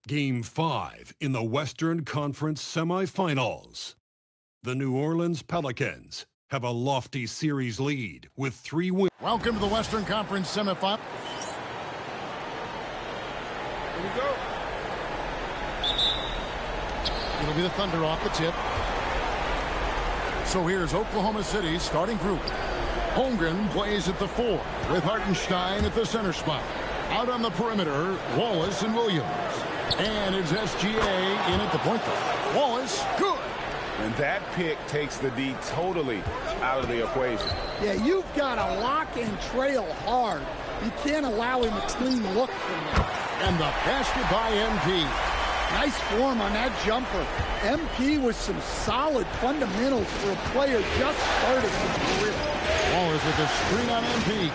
Game 5 in the Western Conference semifinals. The New Orleans Pelicans have a lofty series lead with 3 wins. Welcome to the Western Conference semifinal. Here we go. It'll be the Thunder off the tip. So here's Oklahoma City's starting group. Holmgren plays at the 4 with Hartenstein at the center spot. Out on the perimeter, Wallace and Williams. And it's SGA in at the point guard. Wallace, good. And that pick takes the D totally out of the equation. Yeah, you've got to lock and trail hard. You can't allow him a clean look from there. And the basket by MP. Nice form on that jumper. MP with some solid fundamentals for a player just starting his career. Wallace with the screen on MP.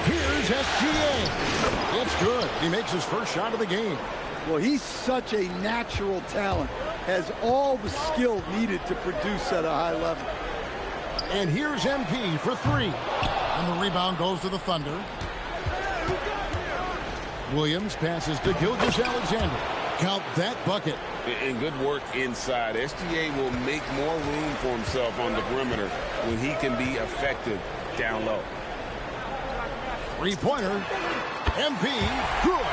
Here's SGA. It's good. He makes his first shot of the game. Well, he's such a natural talent. Has all the skill needed to produce at a high level. And here's MP for 3. And the rebound goes to the Thunder. Williams passes to Gilgeous-Alexander. Count that bucket. And good work inside. SGA will make more room for himself on the perimeter when he can be effective down low. Three-pointer. MP, good.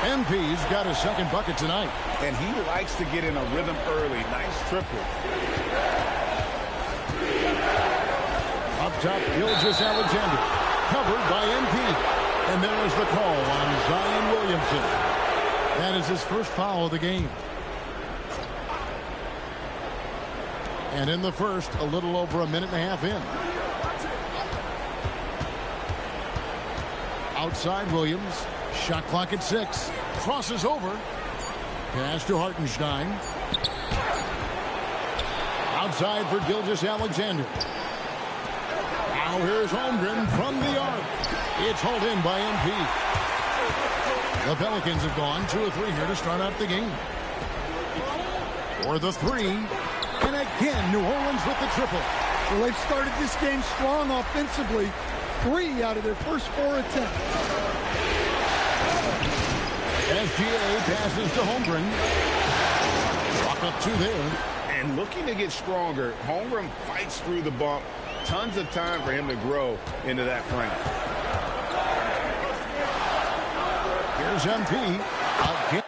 MP's got his second bucket tonight. And he likes to get in a rhythm early. Nice triple. Up top, Gilgeous-Alexander. Covered by MP. And there's the call on Zion Williamson. That is his first foul of the game. And in the first, a little over a minute and a half in. Outside Williams. Shot clock at 6. Crosses over. Pass to Hartenstein. Outside for Gilgeous-Alexander. Now here's Holmgren from the arc. It's hauled in by MP. The Pelicans have gone 2 of 3 here to start out the game. For the 3. And again, New Orleans with the triple. Well, they've started this game strong offensively. 3 out of their first 4 attempts. SGA passes to Holmgren. Walk up 2 there. And looking to get stronger, Holmgren fights through the bump. Tons of time for him to grow into that frame. Here's MP. Again.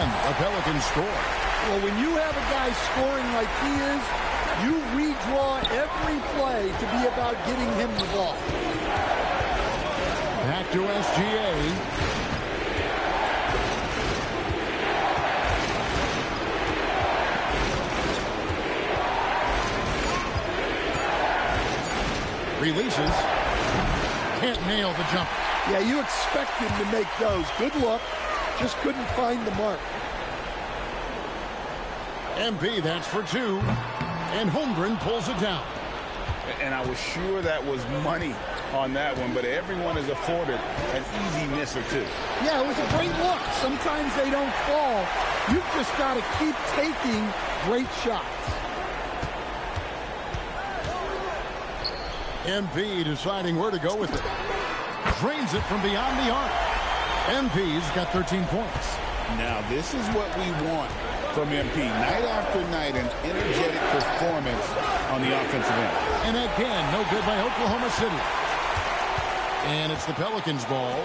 again, the Pelicans score. Well, when you have a guy scoring like he is, you redraw every play to be about getting him the ball. Back to SGA. Releases. Can't nail the jump. Yeah, you expect him to make those. Good luck. Just couldn't find the mark. MP, that's for two. And Holmgren pulls it down. And I was sure that was money on that one, but everyone is afforded an easy miss or two. Yeah, it was a great look. Sometimes they don't fall. You've just got to keep taking great shots. MP deciding where to go with it. Drains it from beyond the arc. MP's got 13 points. Now, this is what we want from MP. Night after night, an energetic performance on the offensive end. And again, no good by Oklahoma City. And it's the Pelicans' ball.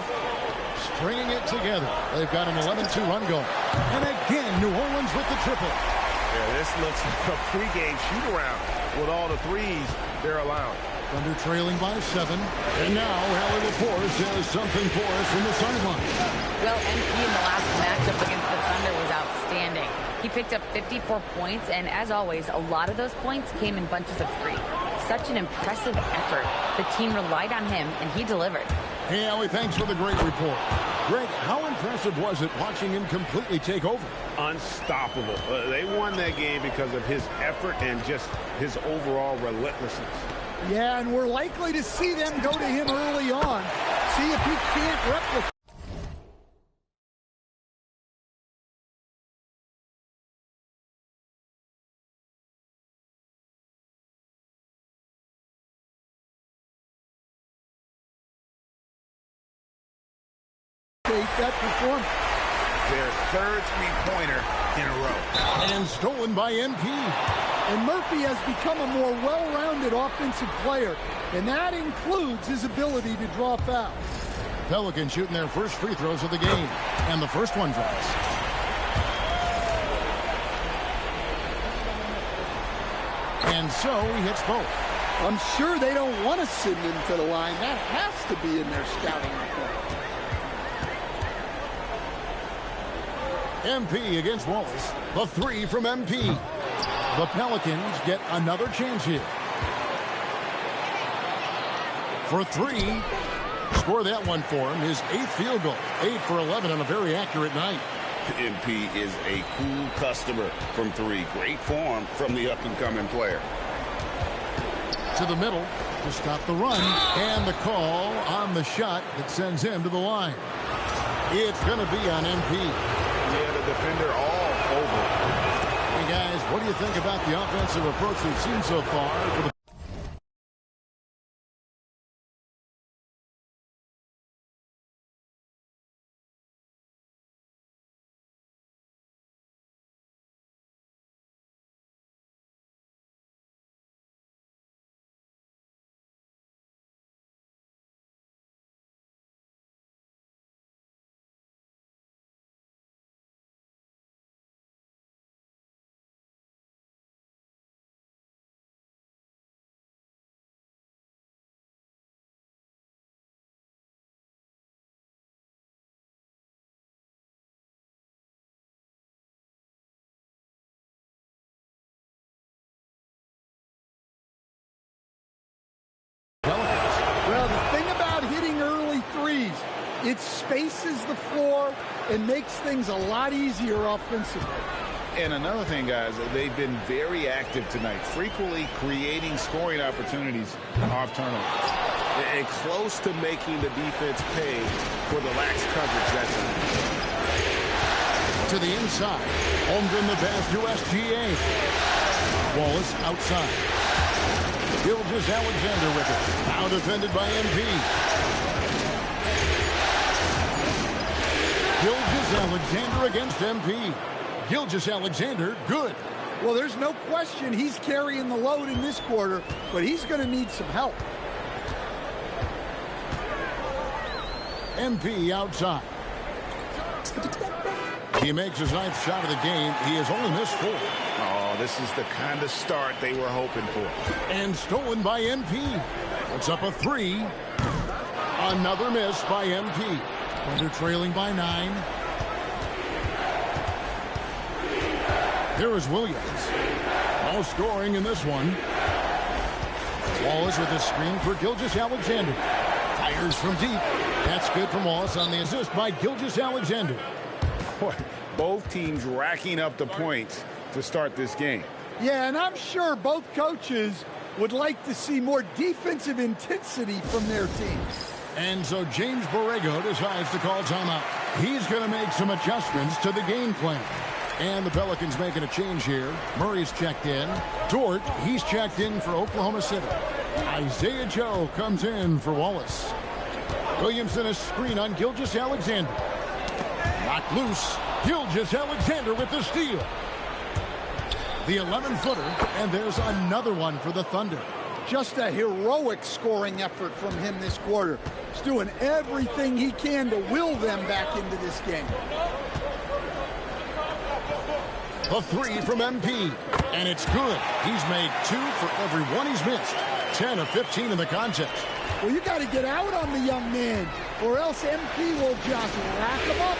Stringing it together. They've got an 11-2 run going. And again, New Orleans with the triple. Yeah, this looks like a pregame shoot-around with all the threes they're allowing. Thunder trailing by 7. And now Hallie LaForce has something for us from the sideline. Well, MP in the last matchup against the Thunder was outstanding. He picked up 54 points, and as always, a lot of those points came in bunches of 3. Such an impressive effort. The team relied on him, and he delivered. Hey, Allie, thanks for the great report. Greg, how impressive was it watching him completely take over? Unstoppable. They won that game because of his effort and just his overall relentlessness. Yeah, and we're likely to see them go to him early on. See if he can't replicate. That performance. Their third three-pointer in a row. And stolen by MP. And Murphy has become a more well-rounded offensive player, and that includes his ability to draw fouls. Pelicans shooting their first free throws of the game, and the first one drops. And so he hits both. I'm sure they don't want to send him to the line. That has to be in their scouting report. MP against Wallace. The 3 from MP. The Pelicans get another chance here. For 3. Score that one for him. His 8th field goal. 8 for 11 on a very accurate night. MP is a cool customer from 3. Great form from the up-and-coming player. To the middle to stop the run. And the call on the shot that sends him to the line. It's going to be on MP. Yeah, the defender all over. Hey, guys, what do you think about the offensive approach we've seen so far for the Well, the thing about hitting early threes, it spaces the floor and makes things a lot easier offensively. And another thing, guys, they've been very active tonight, frequently creating scoring opportunities off turnovers. And close to making the defense pay for the lax coverage that's to the inside. Holmgren the pass to SGA. Wallace outside. Gilgeous-Alexander with it. Now defended by MP. Gilgeous-Alexander against MP. Gilgeous-Alexander, good. Well, there's no question he's carrying the load in this quarter, but he's going to need some help. MP outside. He makes his 9th shot of the game. He has only missed 4. Oh, this is the kind of start they were hoping for. And stolen by MP. Puts up a 3. Another miss by MP. Thunder trailing by 9. Here is Williams. No scoring in this one. Wallace with a screen for Gilgeous-Alexander. Fires from deep. That's good from Wallace on the assist by Gilgeous-Alexander. Both teams racking up the points to start this game. Yeah, and I'm sure both coaches would like to see more defensive intensity from their teams. And so James Borrego decides to call timeout. He's going to make some adjustments to the game plan. And the Pelicans making a change here. Murray's checked in. Dort, he's checked in for Oklahoma City. Isaiah Joe comes in for Wallace. Williamson a screen on Gilgeous-Alexander. Knocked loose. Gilgeous-Alexander with the steal. The 11-footer, and there's another one for the Thunder. Just a heroic scoring effort from him this quarter. He's doing everything he can to will them back into this game. A 3 from MP, and it's good. He's made 2 for every one he's missed. 10 of 15 in the contest. Well, you got to get out on the young man, or else MP will just rack him up.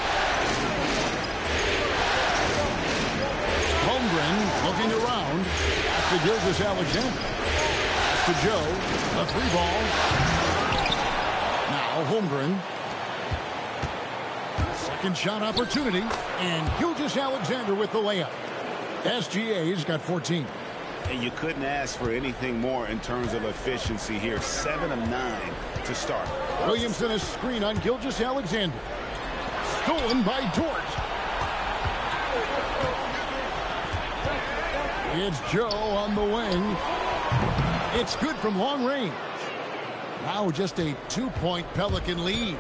Holmgren looking around after Gilgeous-Alexander. To Joe, the 3 ball. Now Holmgren. Second shot opportunity, and Gilgeous-Alexander with the layup. SGA's got 14. And you couldn't ask for anything more in terms of efficiency here. 7 of 9 to start. Williamson a screen on Gilgeous-Alexander. Stolen by Dort. It's Joe on the wing. It's good from long range. Now just a 2-point Pelican lead.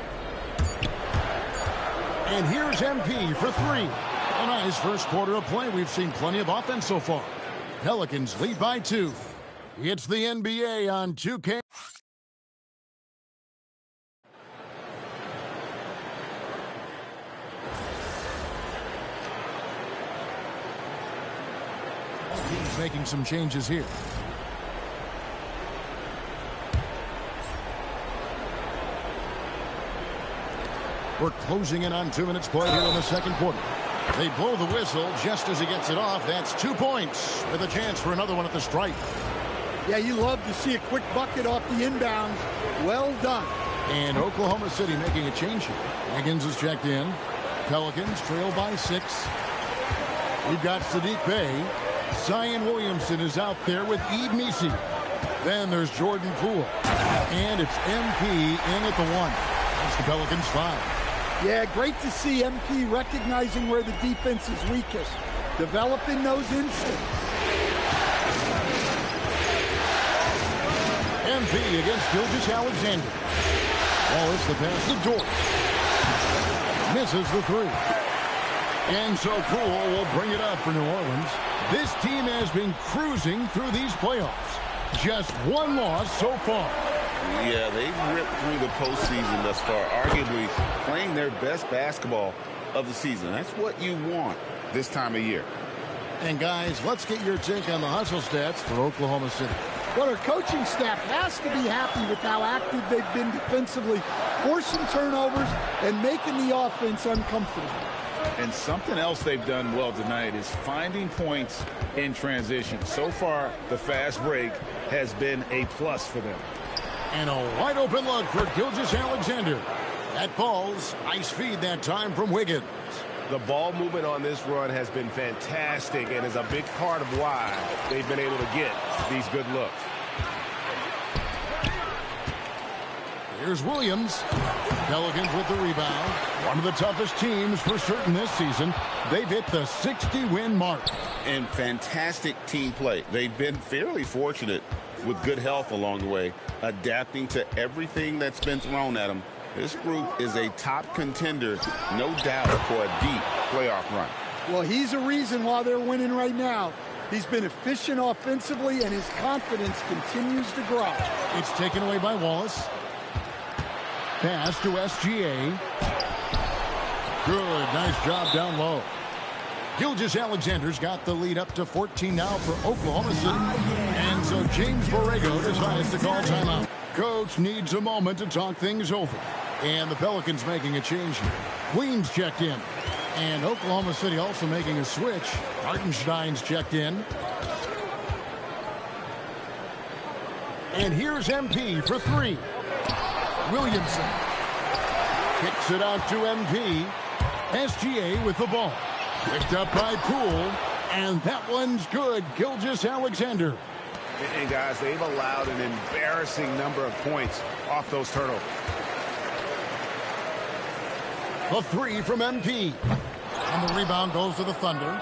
And here's MP for 3. A nice first quarter of play. We've seen plenty of offense so far. Pelicans lead by 2. It's the NBA on 2K. He's making some changes here. We're closing in on 2 minutes play here in the second quarter. They blow the whistle just as he gets it off. That's 2 points with a chance for another one at the stripe. Yeah, you love to see a quick bucket off the inbounds. Well done. And Oklahoma City making a change here. Higgins is checked in. Pelicans trail by 6. We've got Sadiq Bey. Zion Williamson is out there with Ed Misi. Then there's Jordan Poole. And it's MP in at the 1. That's the Pelicans 5. Yeah, great to see MP recognizing where the defense is weakest, developing those instincts. MP against Gilgeous-Alexander. Wallace the pass to Dort. Misses the 3. And so Poole will bring it up for New Orleans. This team has been cruising through these playoffs. Just 1 loss so far. Yeah, they've ripped through the postseason thus far, arguably playing their best basketball of the season. That's what you want this time of year. And guys, let's get your take on the hustle stats for Oklahoma City. Well, our coaching staff has to be happy with how active they've been defensively, forcing turnovers and making the offense uncomfortable. And something else they've done well tonight is finding points in transition. So far, the fast break has been a plus for them. And a wide open look for Gilgeous-Alexander. That falls. Nice feed that time from Wiggins. The ball movement on this run has been fantastic and is a big part of why they've been able to get these good looks. Here's Williams. Pelicans with the rebound. One of the toughest teams for certain this season. They've hit the 60-win mark. And fantastic team play. They've been fairly fortunate with good health along the way, adapting to everything that's been thrown at them. This group is a top contender, no doubt, for a deep playoff run. Well, he's a reason why they're winning right now. He's been efficient offensively, and his confidence continues to grow. It's taken away by Wallace. Pass to SGA. Good, nice job down low. Gilgeous-Alexander's got the lead up to 14 now for Oklahoma City. And so James Borrego decides to call timeout. Coach needs a moment to talk things over. And the Pelicans making a change here. Queens checked in. And Oklahoma City also making a switch. Hartenstein's checked in. And here's MP for three. Williamson kicks it out to MP. SGA with the ball. Picked up by Poole. And that one's good. Gilgeous-Alexander. And guys, they've allowed an embarrassing number of points off those turnovers. A three from MP. And the rebound goes to the Thunder.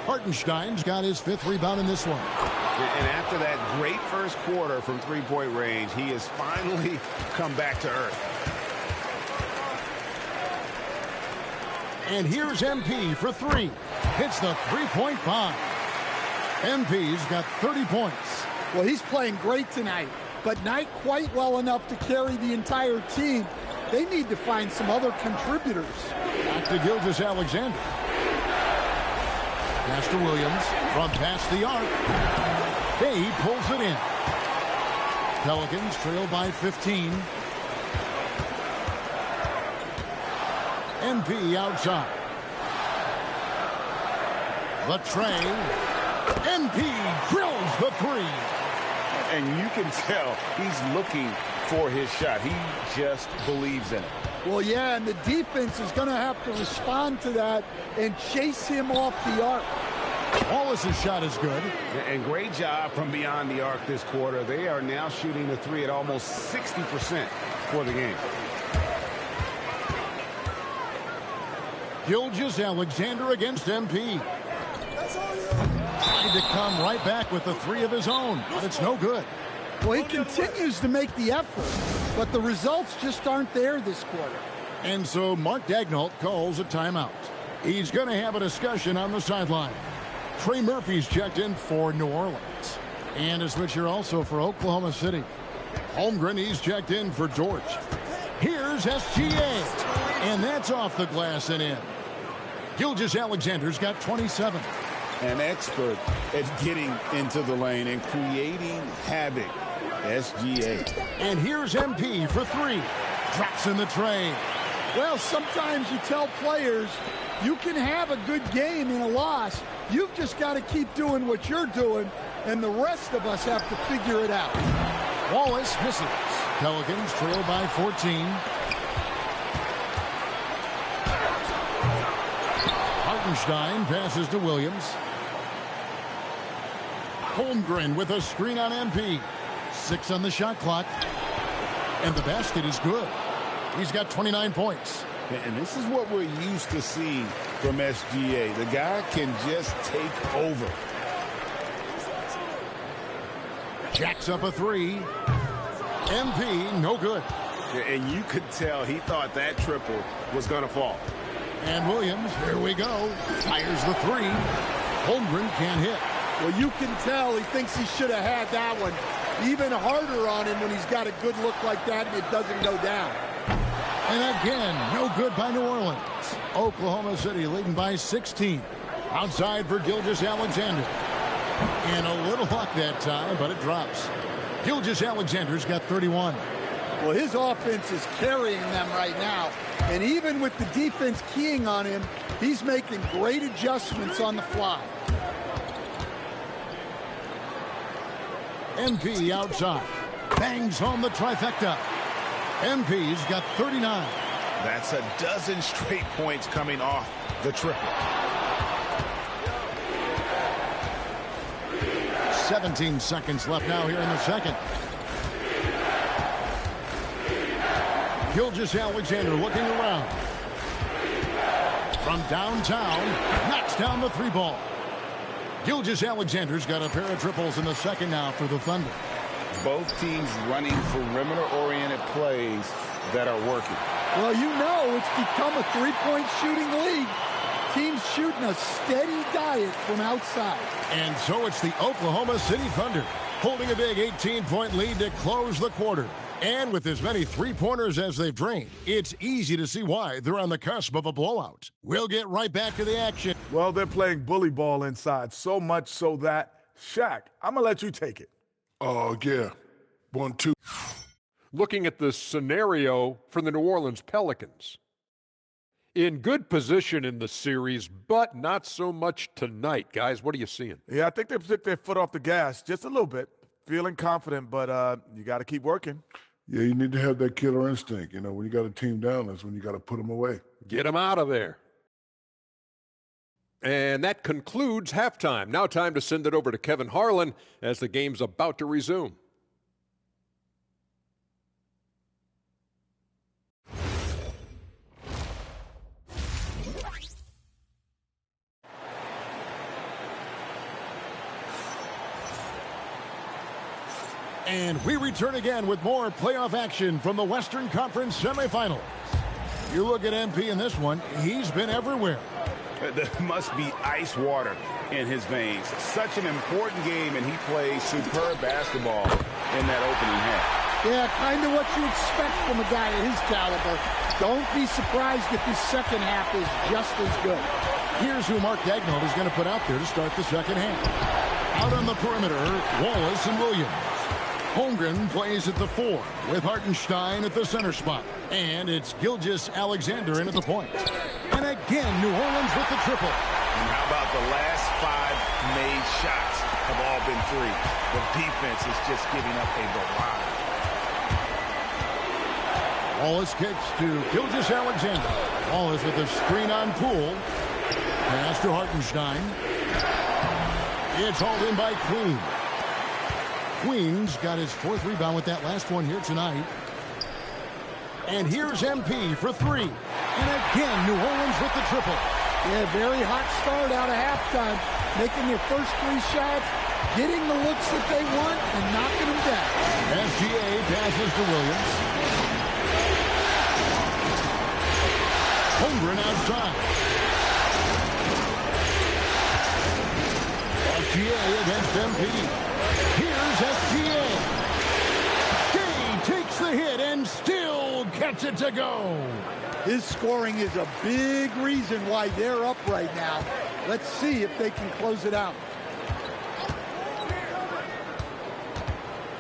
Hartenstein's got his 5th rebound in this one. And after that great first quarter from three-point range, he has finally come back to earth. And here's MP for three. Hits the three-point bomb. MP's got 30 points. Well, he's playing great tonight, but not quite well enough to carry the entire team. They need to find some other contributors. Back to Gilgeous-Alexander. Pass to Williams from past the arc. He pulls it in. Pelicans trail by 15. MP outside. The tray. MP drills the three. And you can tell he's looking for his shot. He just believes in it. Well, yeah, and the defense is going to have to respond to that and chase him off the arc. Wallace's shot is good. And great job from beyond the arc this quarter. They are now shooting the three at almost 60% for the game. Gilgeous-Alexander against MP. Trying to come right back with the three of his own, but it's no good. Well, he continues to make the effort, but the results just aren't there this quarter. And so Mark Daigneault calls a timeout. He's going to have a discussion on the sideline. Trey Murphy's checked in for New Orleans. And a switch here also for Oklahoma City. Holmgren, he's checked in for Dort. Here's SGA. And that's off the glass and in. Gilgeous-Alexander's got 27. An expert at getting into the lane and creating havoc. SGA. And here's MP for three. Drops in the tray. Well, sometimes you tell players you can have a good game in a loss. You've just got to keep doing what you're doing, and the rest of us have to figure it out. Wallace misses. Pelicans trail by 14. Hartenstein passes to Williams. Holmgren with a screen on MP. 6 on the shot clock. And the basket is good. He's got 29 points. And this is what we're used to seeing from SGA. The guy can just take over. Jacks up a three. MP, no good. And you could tell he thought that triple was going to fall. And Williams, here we go, fires the three. Holmgren can't hit. Well, you can tell he thinks he should have had that one even harder on him when he's got a good look like that and it doesn't go down. And again, no good by New Orleans. Oklahoma City leading by 16. Outside for Gilgeous-Alexander. And a little luck that time, but it drops. Gilgeous-Alexander's got 31. Well, his offense is carrying them right now. And even with the defense keying on him, he's making great adjustments on the fly. MP outside. Bangs home the trifecta. MP's got 39. That's a dozen straight points coming off the triple. 17 seconds left now here in the second. Gilgeous-Alexander looking around. From downtown, knocks down the three ball. Gilgeous-Alexander's got a pair of triples in the second now for the Thunder. Both teams running perimeter-oriented plays that are working. Well, you know it's become a three-point shooting league. Teams shooting a steady diet from outside. And so it's the Oklahoma City Thunder holding a big 18-point lead to close the quarter. And with as many three-pointers as they've drained, it's easy to see why they're on the cusp of a blowout. We'll get right back to the action. Well, they're playing bully ball inside, so much so that, Shaq, I'm going to let you take it. Oh, yeah. 1-2. Looking at the scenario for the New Orleans Pelicans. In good position in the series, but not so much tonight. Guys, what are you seeing? Yeah, I think they took their foot off the gas just a little bit. Feeling confident, but you got to keep working. Yeah, you need to have that killer instinct. You know, when you got a team down, that's when you got to put them away. Get them out of there. And that concludes halftime. Now time to send it over to Kevin Harlan as the game's about to resume. And we return again with more playoff action from the Western Conference semifinals. You look at MP in this one, he's been everywhere. There must be ice water in his veins. Such an important game, and he plays superb basketball in that opening half. Yeah, kind of what you expect from a guy of his caliber. Don't be surprised if his second half is just as good. Here's who Mark Daigneault is going to put out there to start the second half. Out on the perimeter, Wallace and Williams. Holmgren plays at the 4 with Hartenstein at the center spot. And it's Gilgeous-Alexander in at the point. And again, New Orleans with the triple. And how about the last 5 made shots have all been threes? The defense is just giving up a barrage. Wallace kicks to Gilgeous-Alexander. Wallace with a screen on Poole. Pass to Hartenstein. It's hauled in by Queen. Queen's got his 4th rebound with that last one here tonight. And here's MP for 3. And again, New Orleans with the triple. Yeah, very hot start out of halftime. Making their first 3 shots, getting the looks that they want, and knocking them down. SGA passes to Williams. Holmgren outside. SGA against MP. Here's SGA. Shea takes the hit and still gets it to go. His scoring is a big reason why they're up right now. Let's see if they can close it out.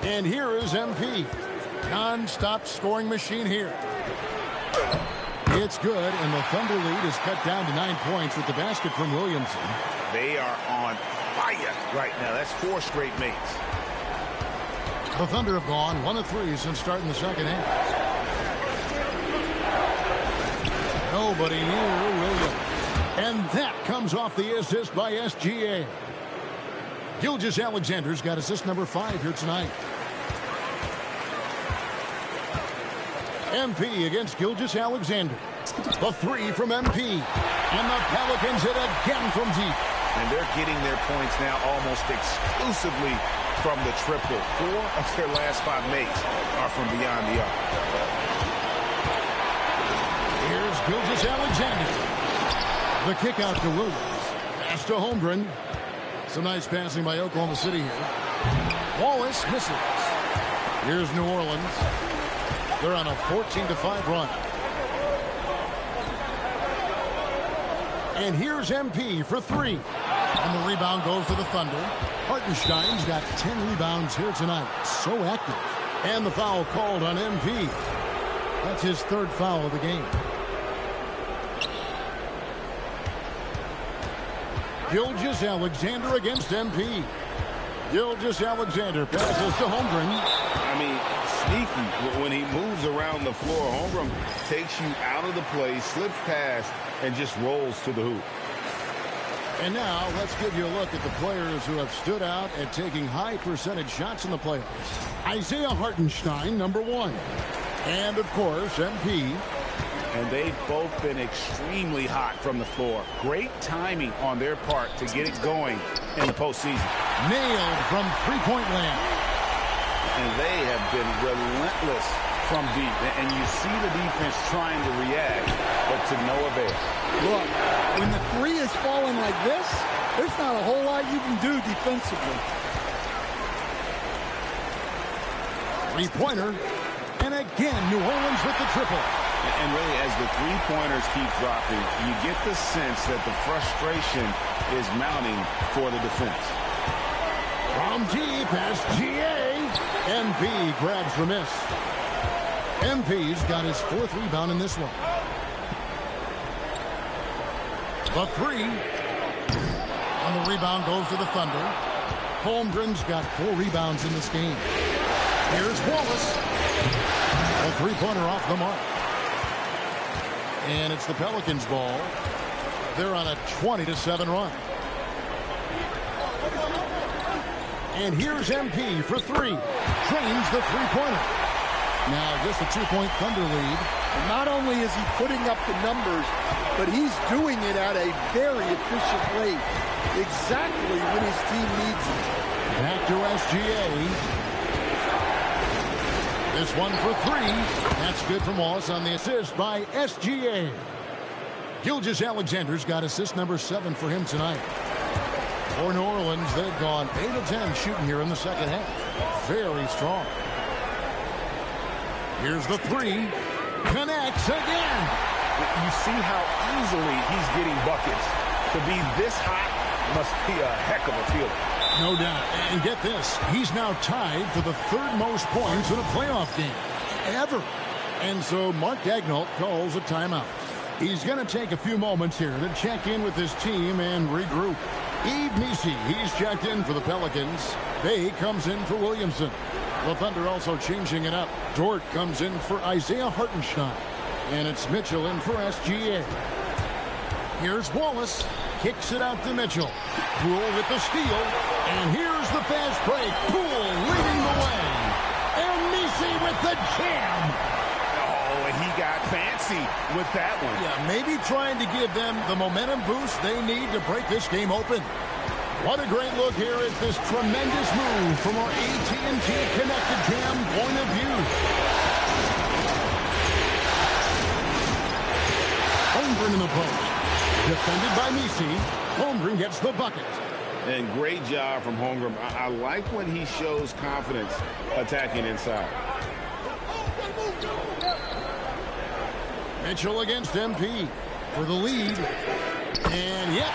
And here is MP. Non-stop scoring machine here. It's good, and the Thunder lead is cut down to 9 points with the basket from Williamson. They are on fire right now. That's 4 straight mates. The Thunder have gone 1 of 3 since starting the second half. Nobody near Williams. And that comes off the assist by SGA. Gilgeous-Alexander's got assist number 5 here tonight. MP against Gilgeous-Alexander. The 3 from MP. And the Pelicans hit again from deep. And they're getting their points now almost exclusively from the triple. 4 of their last 5 mates are from beyond the arc. Here's Gilgeous-Alexander. The kick out to Williams. Pass to Holmgren. Some nice passing by Oklahoma City here. Wallace misses. Here's New Orleans. They're on a 14-5 run. And here's MP for 3. And the rebound goes to the Thunder. Hartenstein's got 10 rebounds here tonight. So active. And the foul called on MP. That's his 3rd foul of the game. Gilgeous-Alexander against MP. Gilgeous-Alexander passes to Holmgren. I mean, sneaky. When he moves around the floor, Holmgren takes you out of the play, slips past, and just rolls to the hoop. And now let's give you a look at the players who have stood out at taking high percentage shots in the playoffs. Isaiah Hartenstein, number 1. And, of course, MP. And they've both been extremely hot from the floor. Great timing on their part to get it going in the postseason. Nailed from three-point land. And they have been relentless from deep. And you see the defense trying to react, but to no avail. Look, when the 3 is falling like this, there's not a whole lot you can do defensively. Three-pointer. And again, New Orleans with the triple. And really, as the three-pointers keep dropping, you get the sense that the frustration is mounting for the defense. From deep, SGA. MP grabs the miss. MP's got his 4th rebound in this one. The 3. And the rebound goes to the Thunder. Holmgren's got 4 rebounds in this game. Here's Wallace. A three-pointer off the mark. And it's the Pelicans' ball. They're on a 20-7 run. And here's MP for 3. Drains the three-pointer. Now just a 2-point Thunder lead. And not only is he putting up the numbers, but he's doing it at a very efficient rate. Exactly when his team needs it. Back to SGA. This one for 3. That's good from Wallace on the assist by SGA. Gilgeous-Alexander's got assist number 7 for him tonight. For New Orleans, they've gone 8 of 10 shooting here in the second half. Very strong. Here's the 3. Connects again. You see how easily he's getting buckets. To be this hot must be a heck of a feeling. No doubt. And get this, he's now tied for the 3rd most points in a playoff game ever. And so Mark Daigneault calls a timeout. He's going to take a few moments here to check in with his team and regroup. Yves Missi, he's checked in for the Pelicans. Bay comes in for Williamson. The Thunder also changing it up. Dort comes in for Isaiah Hartenstein. And it's Mitchell in for SGA. Here's Wallace. Kicks it out to Mitchell. Poole with the steal. And here's the fast break. Poole leading the way. And Missi with the jam. Oh, and he got fancy with that one. Yeah, maybe trying to give them the momentum boost they need to break this game open. What a great look here at this tremendous move from our AT&T Connected Jam point of view. Holmgren in the post. Defended by Missi. Holmgren gets the bucket. And great job from Holmgren. I like when he shows confidence attacking inside. Mitchell against MP for the lead. And yep,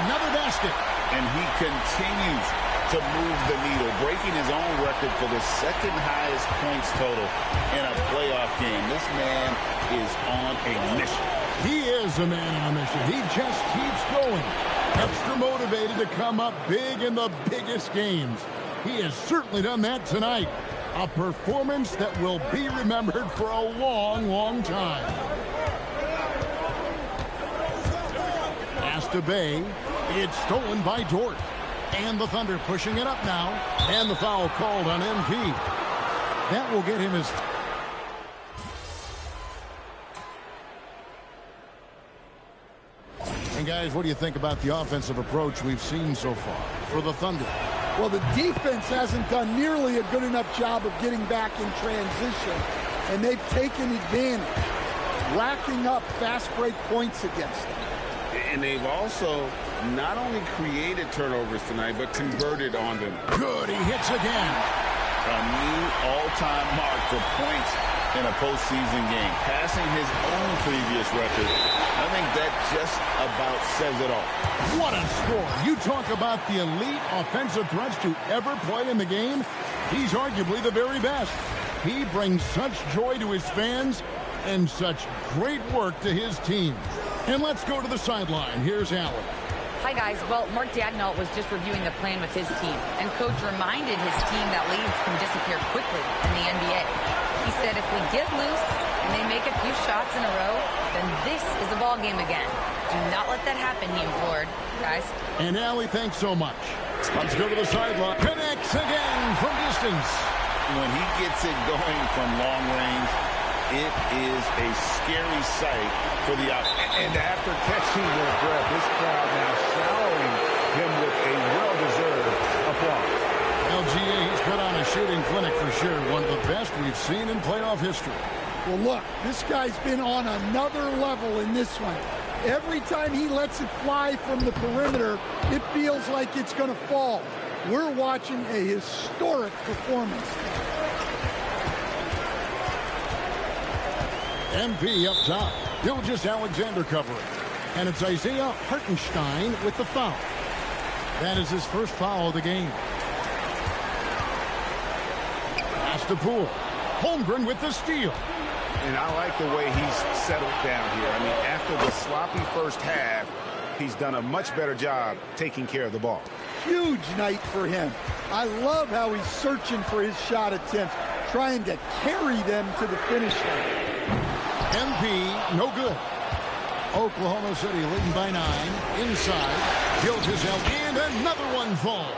another basket. And he continues to move the needle, breaking his own record for the 2nd highest points total in a playoff game. This man is on a mission. He is a man on a mission. He just keeps going. Extra motivated to come up big in the biggest games. He has certainly done that tonight. A performance that will be remembered for a long, long time. Pass to Bay. It's stolen by Dort. And the Thunder pushing it up now. And the foul called on MP. That will get him his... And guys, what do you think about the offensive approach we've seen so far for the Thunder? Well, the defense hasn't done nearly a good enough job of getting back in transition, and they've taken advantage, racking up fast break points against them. And they've also not only created turnovers tonight, but converted on them. Good, he hits again. A new all-time mark for points in a postseason game, passing his own previous record. I think that just about says it all. What a score. You talk about the elite offensive threats to ever play in the game. He's arguably the very best. He brings such joy to his fans and such great work to his team. And let's go to the sideline. Here's Allen. Hi, guys. Well, Mark Daigneault was just reviewing the plan with his team, and Coach reminded his team that leads can disappear quickly in the NBA. He said if we get loose and they make a few shots in a row, then this is the ball game again. Do not let that happen, he implored. Guys. And Allie, thanks so much. Let's go to the sideline. Connects again from distance. When he gets it going from long range, it is a scary sight for the and after catching their breath, this crowd now showering him with a well-deserved applause. LGA, he's put on a shooting clinic for sure. One of the best we've seen in playoff history. Well, look, this guy's been on another level in this one. Every time he lets it fly from the perimeter, it feels like it's going to fall. We're watching a historic performance. MP up top. Gilgeous Alexander covering. And it's Isaiah Hartenstein with the foul. That is his first foul of the game. Pass to Poole. Holmgren with the steal. And I like the way he's settled down here. I mean, after the sloppy first half, he's done a much better job taking care of the ball. Huge night for him. I love how he's searching for his shot attempts, trying to carry them to the finish line. MP, no good. Oklahoma City leading by 9. Inside. Gilgeous and another one falls.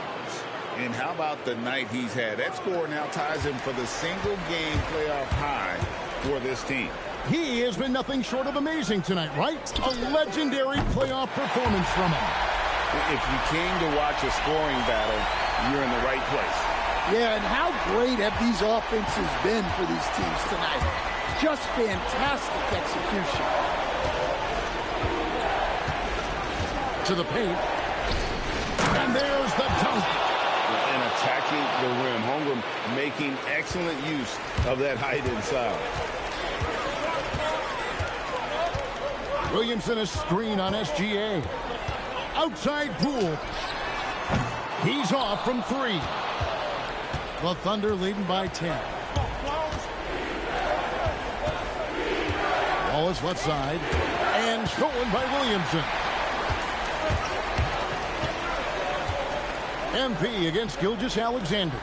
And how about the night he's had? That score now ties him for the single-game playoff high for this team. He has been nothing short of amazing tonight, right? A legendary playoff performance from him. If you came to watch a scoring battle, you're in the right place. Yeah, and how great have these offenses been for these teams tonight? Just fantastic execution. To the paint. And there's the dunk. And attacking the rim. Holmgren making excellent use of that height inside. Williamson a screen on SGA. Outside Poole. He's off from 3. The Thunder leading by 10. Ball is left side. And stolen by Williamson. MP against Gilgeous Alexander.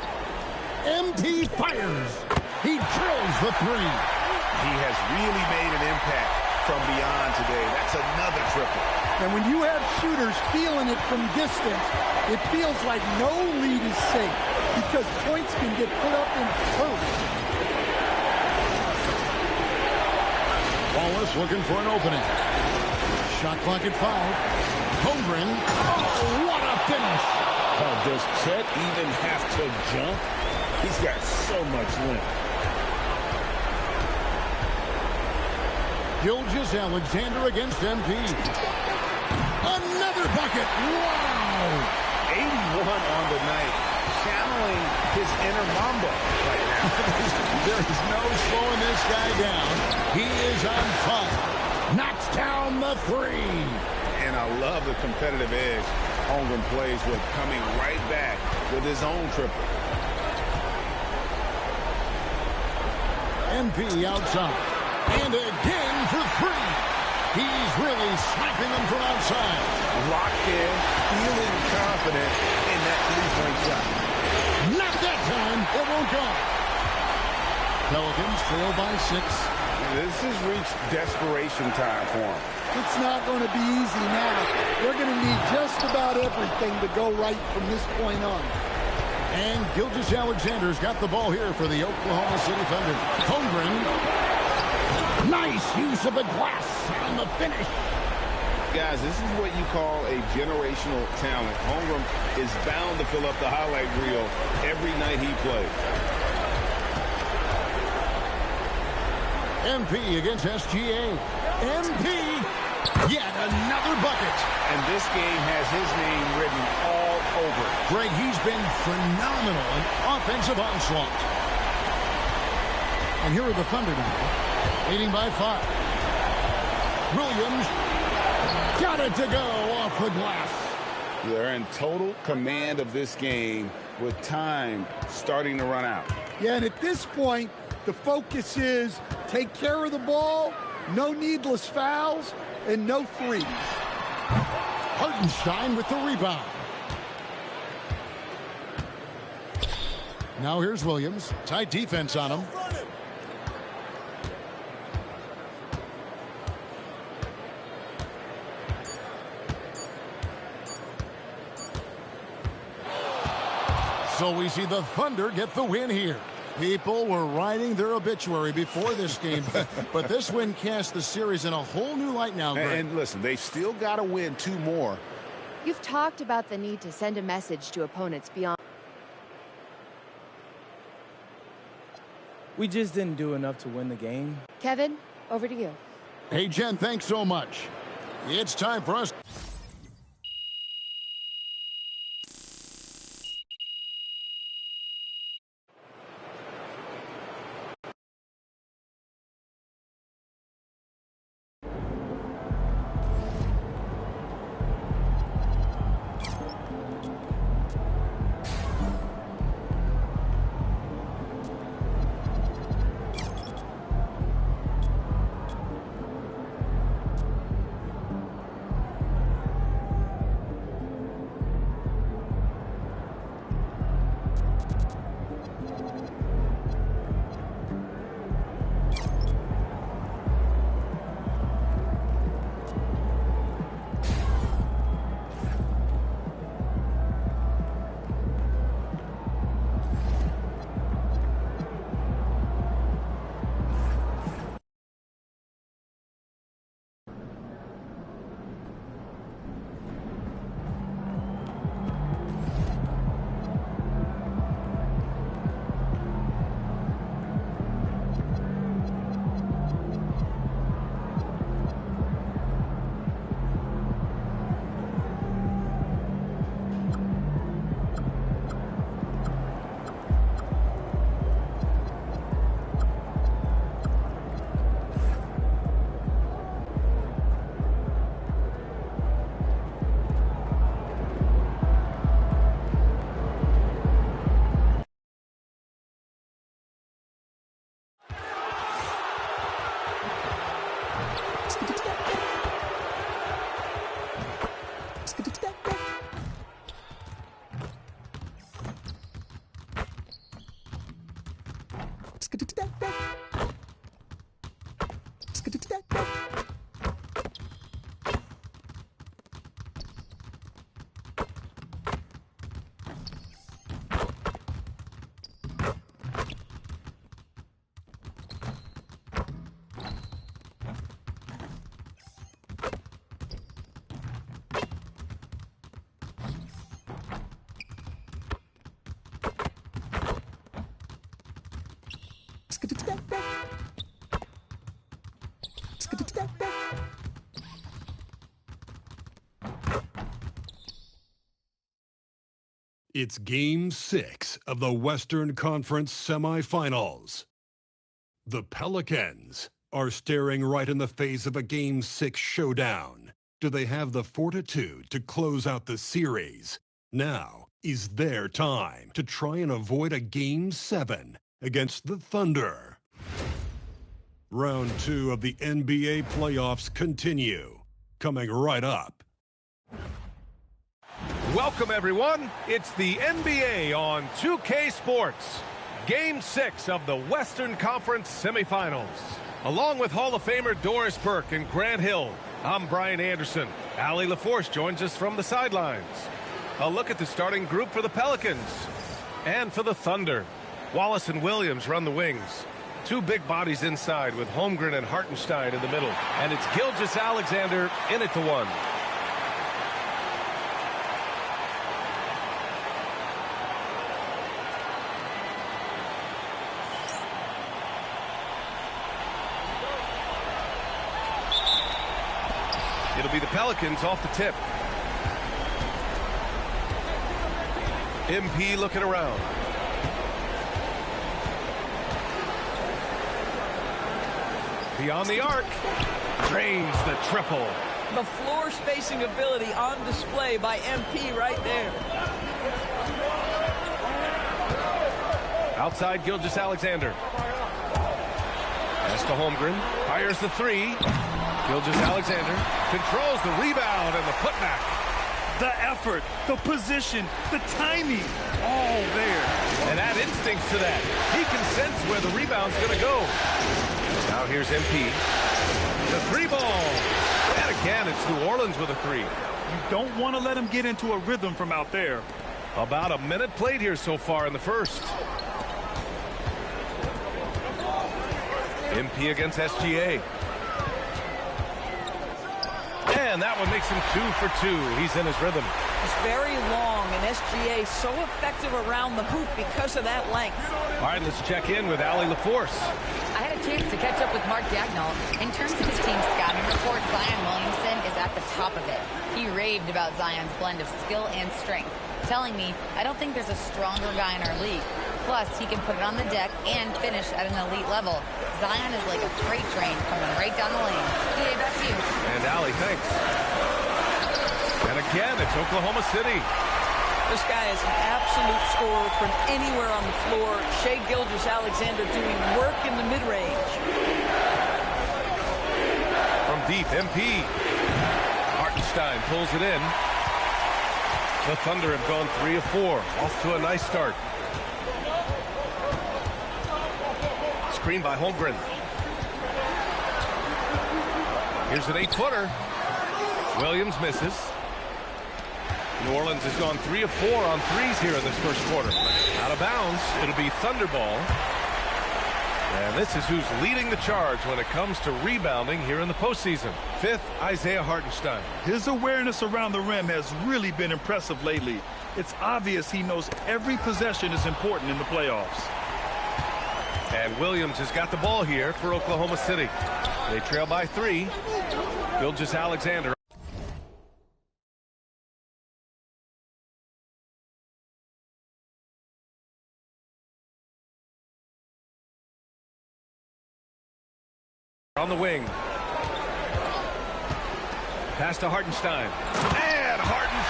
MP fires. He drills the 3. He has really made an impact from beyond today. That's another triple. And when you have shooters feeling it from distance, it feels like no lead is safe because points can get put up in a hurry. Wallace looking for an opening. Shot clock at 5. Holmgren. Oh, what a finish. Oh, does Chet even have to jump? He's got so much length. Gilgeous Alexander against MP. Another bucket. Wow. 81 on the night. Channeling his inner Mamba right now. There is no slowing this guy down. He is on fire. Knocks down the 3. And I love the competitive edge Holmgren plays with, coming right back with his own triple. MP outside. And again for 3. He's really sniping them from outside. Locked in, feeling confident in that three-point shot. Not that time. It won't go. Pelicans trail by 6. This has reached desperation time for him. It's not going to be easy now. They're going to need just about everything to go right from this point on. And Gilgeous Alexander's got the ball here for the Oklahoma City Thunder. Holmgren. Nice use of the glass on the finish. Guys, this is what you call a generational talent. Holmgren is bound to fill up the highlight reel every night he plays. MP against SGA. MP, yet another bucket. And this game has his name written all over it. Greg, he's been phenomenal in offensive onslaught. And here are the Thunder now, leading by 5. Williams got it to go off the glass. They're in total command of this game with time starting to run out. Yeah, and at this point, the focus is take care of the ball, no needless fouls, and no threes. Hartenstein with the rebound. Now here's Williams. Tight defense on him. So we see the Thunder get the win here. People were writing their obituary before this game, but this win cast the series in a whole new light now, Greg. And listen, they've still got to win 2 more. You've talked about the need to send a message to opponents beyond. We just didn't do enough to win the game. Kevin, over to you. Hey, Jen, thanks so much. It's time for us. It's Game 6 of the Western Conference semifinals. The Pelicans are staring right in the face of a Game 6 showdown. Do they have the fortitude to close out the series? Now is their time to try and avoid a Game 7 against the Thunder. Round 2 of the NBA playoffs continue. Coming right up. Welcome, everyone. It's the NBA on 2K Sports. Game 6 of the Western Conference semifinals. Along with Hall of Famer Doris Burke and Grant Hill, I'm Brian Anderson. Allie LaForce joins us from the sidelines. A look at the starting group for the Pelicans and for the Thunder. Wallace and Williams run the wings. Two big bodies inside with Holmgren and Hartenstein in the middle. And it's Gilgeous-Alexander in at the one. It'll be the Pelicans off the tip. MP looking around. Beyond the arc. Drains the triple. The floor spacing ability on display by MP right there. Outside Gilgeous-Alexander. Pass to Holmgren. Fires the three. Gilgeous-Alexander controls the rebound and the putback. The effort, the position, the timing, all there. And add instincts to that. He can sense where the rebound's going to go. Now here's MP. The three ball. And again, it's New Orleans with a three. You don't want to let him get into a rhythm from out there. About a minute played here so far in the first. MP against SGA. And that one makes him 2 for 2. He's in his rhythm. It's very long, and SGA so effective around the hoop because of that length. All right, let's check in with Allie LaForce. I had a chance to catch up with Mark Dagnall. In terms of his team scouting report, Zion Williamson is at the top of it. He raved about Zion's blend of skill and strength, telling me, I don't think there's a stronger guy in our league. Plus, he can put it on the deck and finish at an elite level. Zion is like a freight train coming right down the lane. PA, back to you. And Allie, thanks. And again, it's Oklahoma City. This guy is an absolute scorer from anywhere on the floor. Shai Gilgeous-Alexander doing work in the mid-range. From deep, MP. Hartenstein pulls it in. The Thunder have gone 3 of 4. Off to a nice start. Screen by Holmgren. Here's an 8-footer. Williams misses. New Orleans has gone 3 of 4 on threes here in this first quarter. Out of bounds. It'll be Thunder ball. And this is who's leading the charge when it comes to rebounding here in the postseason. 5th, Isaiah Hartenstein. His awareness around the rim has really been impressive lately. It's obvious he knows every possession is important in the playoffs. And Williams has got the ball here for Oklahoma City. They trail by 3. Gilgeous-Alexander. On the wing. Pass to Hartenstein. And Hartenstein.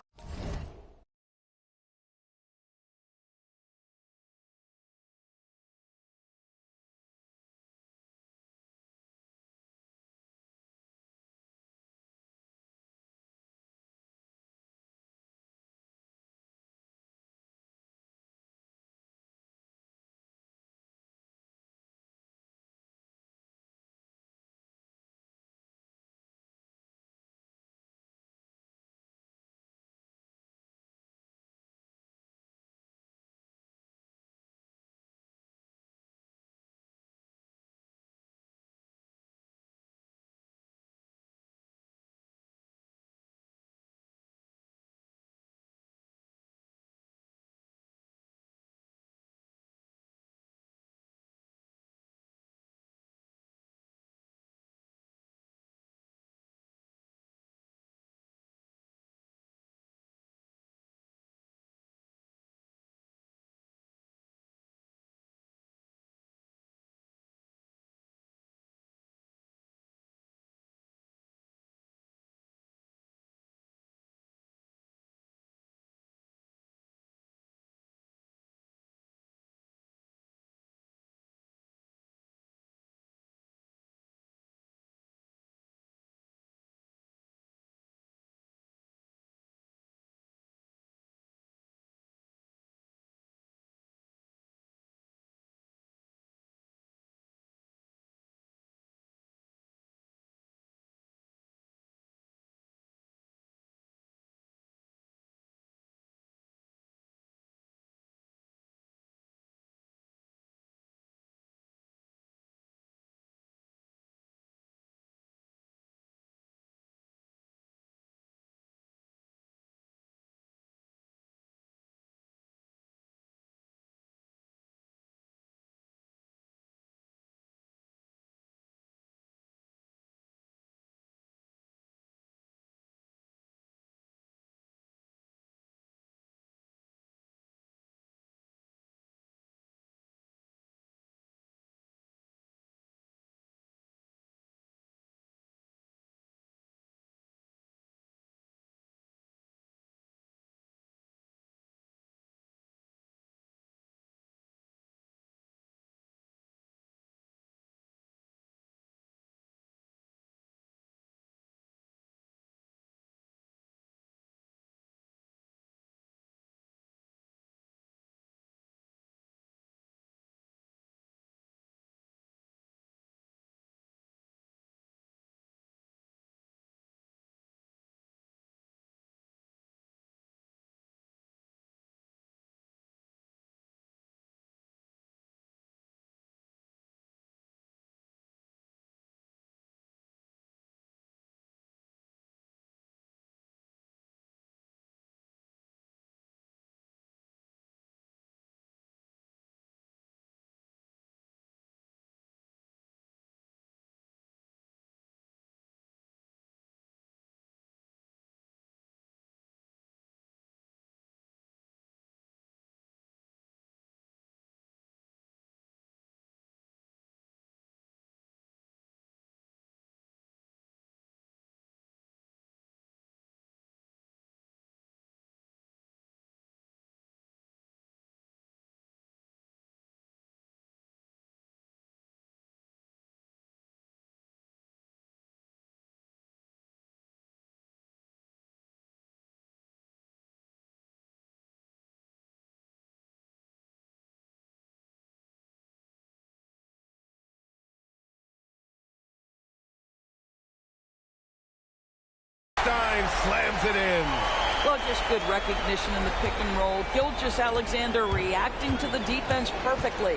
slams it in. Well, just good recognition in the pick and roll. Gilgeous-Alexander reacting to the defense perfectly.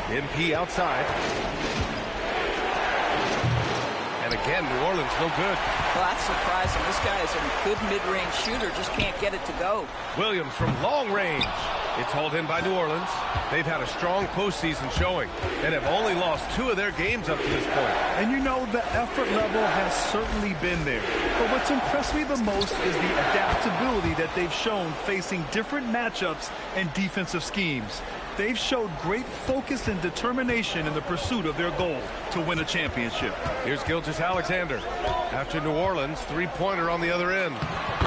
MP outside. And again, New Orleans no good. Well, that's surprising. This guy is a good mid-range shooter, just can't get it to go. Williams from long range. It's hauled in by New Orleans. They've had a strong postseason showing and have only lost 2 of their games up to this point. And you know, the effort level has certainly been there. But what's impressed me the most is the adaptability that they've shown facing different matchups and defensive schemes. They've showed great focus and determination in the pursuit of their goal to win a championship. Here's Gilgeous-Alexander. After New Orleans, three-pointer on the other end.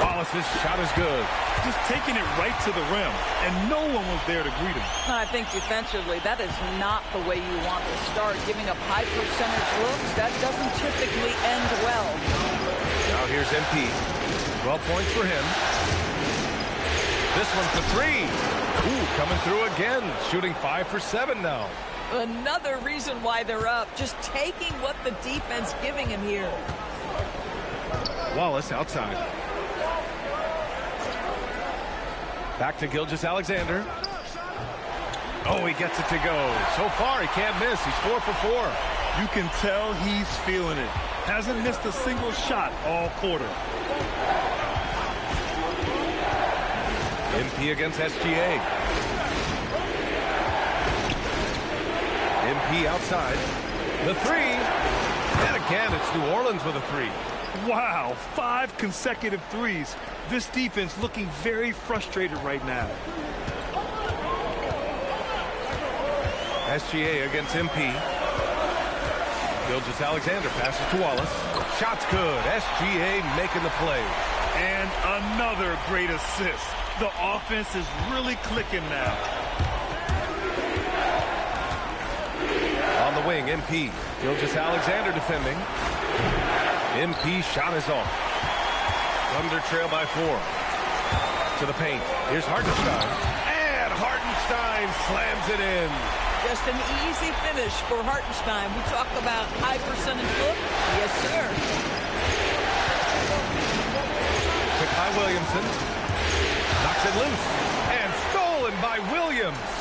Wallace's shot is good. Just taking it right to the rim, and no one was there to greet him. I think defensively, that is not the way you want to start. Giving up high percentage looks, that doesn't typically end well. Now here's MP. 12 points for him. This one for 3. Ooh, coming through again. Shooting 5 for 7 now. Another reason why they're up. Just taking what the defense giving him here. Wallace outside. Back to Gilgeous-Alexander. Oh, he gets it to go. So far, he can't miss. He's 4 for 4. You can tell he's feeling it. Hasn't missed a single shot all quarter. MP against SGA. MP outside. The 3. And again, it's New Orleans with a 3. Wow, 5 consecutive threes. This defense looking very frustrated right now. SGA against MP. Gilgeous-Alexander passes to Wallace. Shot's good. SGA making the play. And another great assist. The offense is really clicking now. On the wing, MP. Gilgeous-Alexander defending. MP shot is off. Thunder trail by 4. To the paint. Here's Hartenstein. And Hartenstein slams it in. Just an easy finish for Hartenstein. We talked about high percentage look. Yes, sir. Pick by Williamson. Knocks it loose. And stolen by Williams.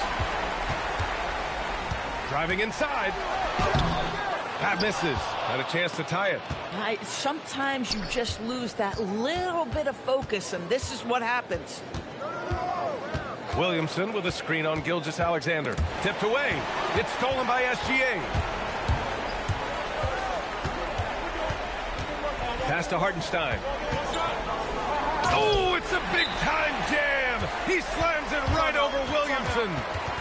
Driving inside. Pat misses. Had a chance to tie it. Sometimes you just lose that little bit of focus, and this is what happens. Williamson with a screen on Gilgeous-Alexander. Tipped away. It's stolen by SGA. Pass to Hartenstein. Oh, it's a big-time jam. He slams it right over Williamson.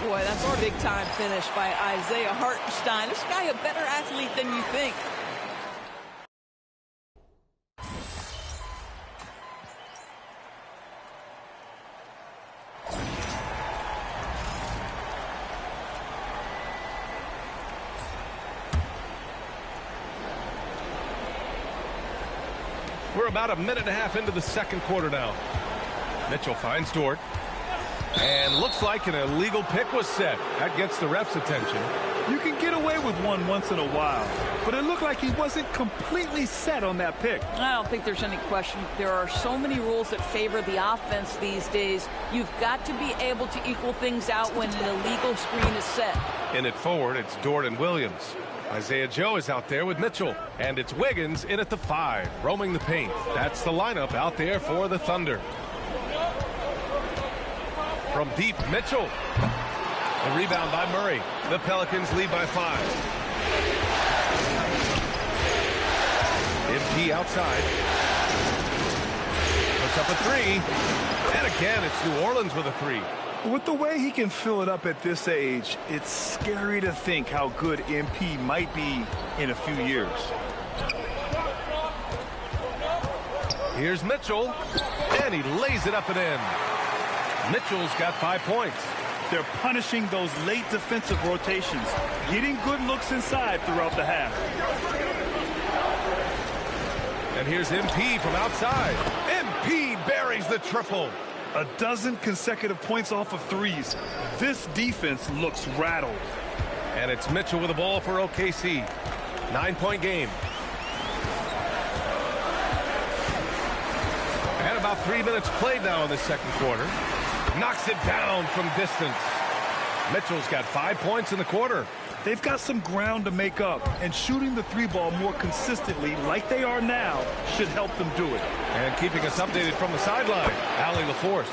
Boy, that's a big-time finish by Isaiah Hartenstein. This guy a better athlete than you think. We're about a minute and a half into the second quarter now. Mitchell finds Dort. And looks like an illegal pick was set. That gets the ref's attention. You can get away with one once in a while, but it looked like he wasn't completely set on that pick. I don't think there's any question. There are so many rules that favor the offense these days. You've got to be able to equal things out when an illegal screen is set. In it forward, it's Dort and Williams. Isaiah Joe is out there with Mitchell. And it's Wiggins in at the 5, roaming the paint. That's the lineup out there for the Thunder. From deep, Mitchell. The rebound by Murray. The Pelicans lead by 5. MP outside. Puts up a 3. And again, it's New Orleans with a 3. With the way he can fill it up at this age, it's scary to think how good MP might be in a few years. Here's Mitchell. And he lays it up and in. Mitchell's got 5 points. They're punishing those late defensive rotations, getting good looks inside throughout the half. And here's MP from outside. MP buries the triple. A dozen consecutive points off of threes. This defense looks rattled. And it's Mitchell with the ball for OKC. 9-point game. about 3 minutes played now in the second quarter. Knocks it down from distance. Mitchell's got 5 points in the quarter. They've got some ground to make up, and shooting the three ball more consistently like they are now should help them do it. And keeping us updated from the sideline, Allie LaForce.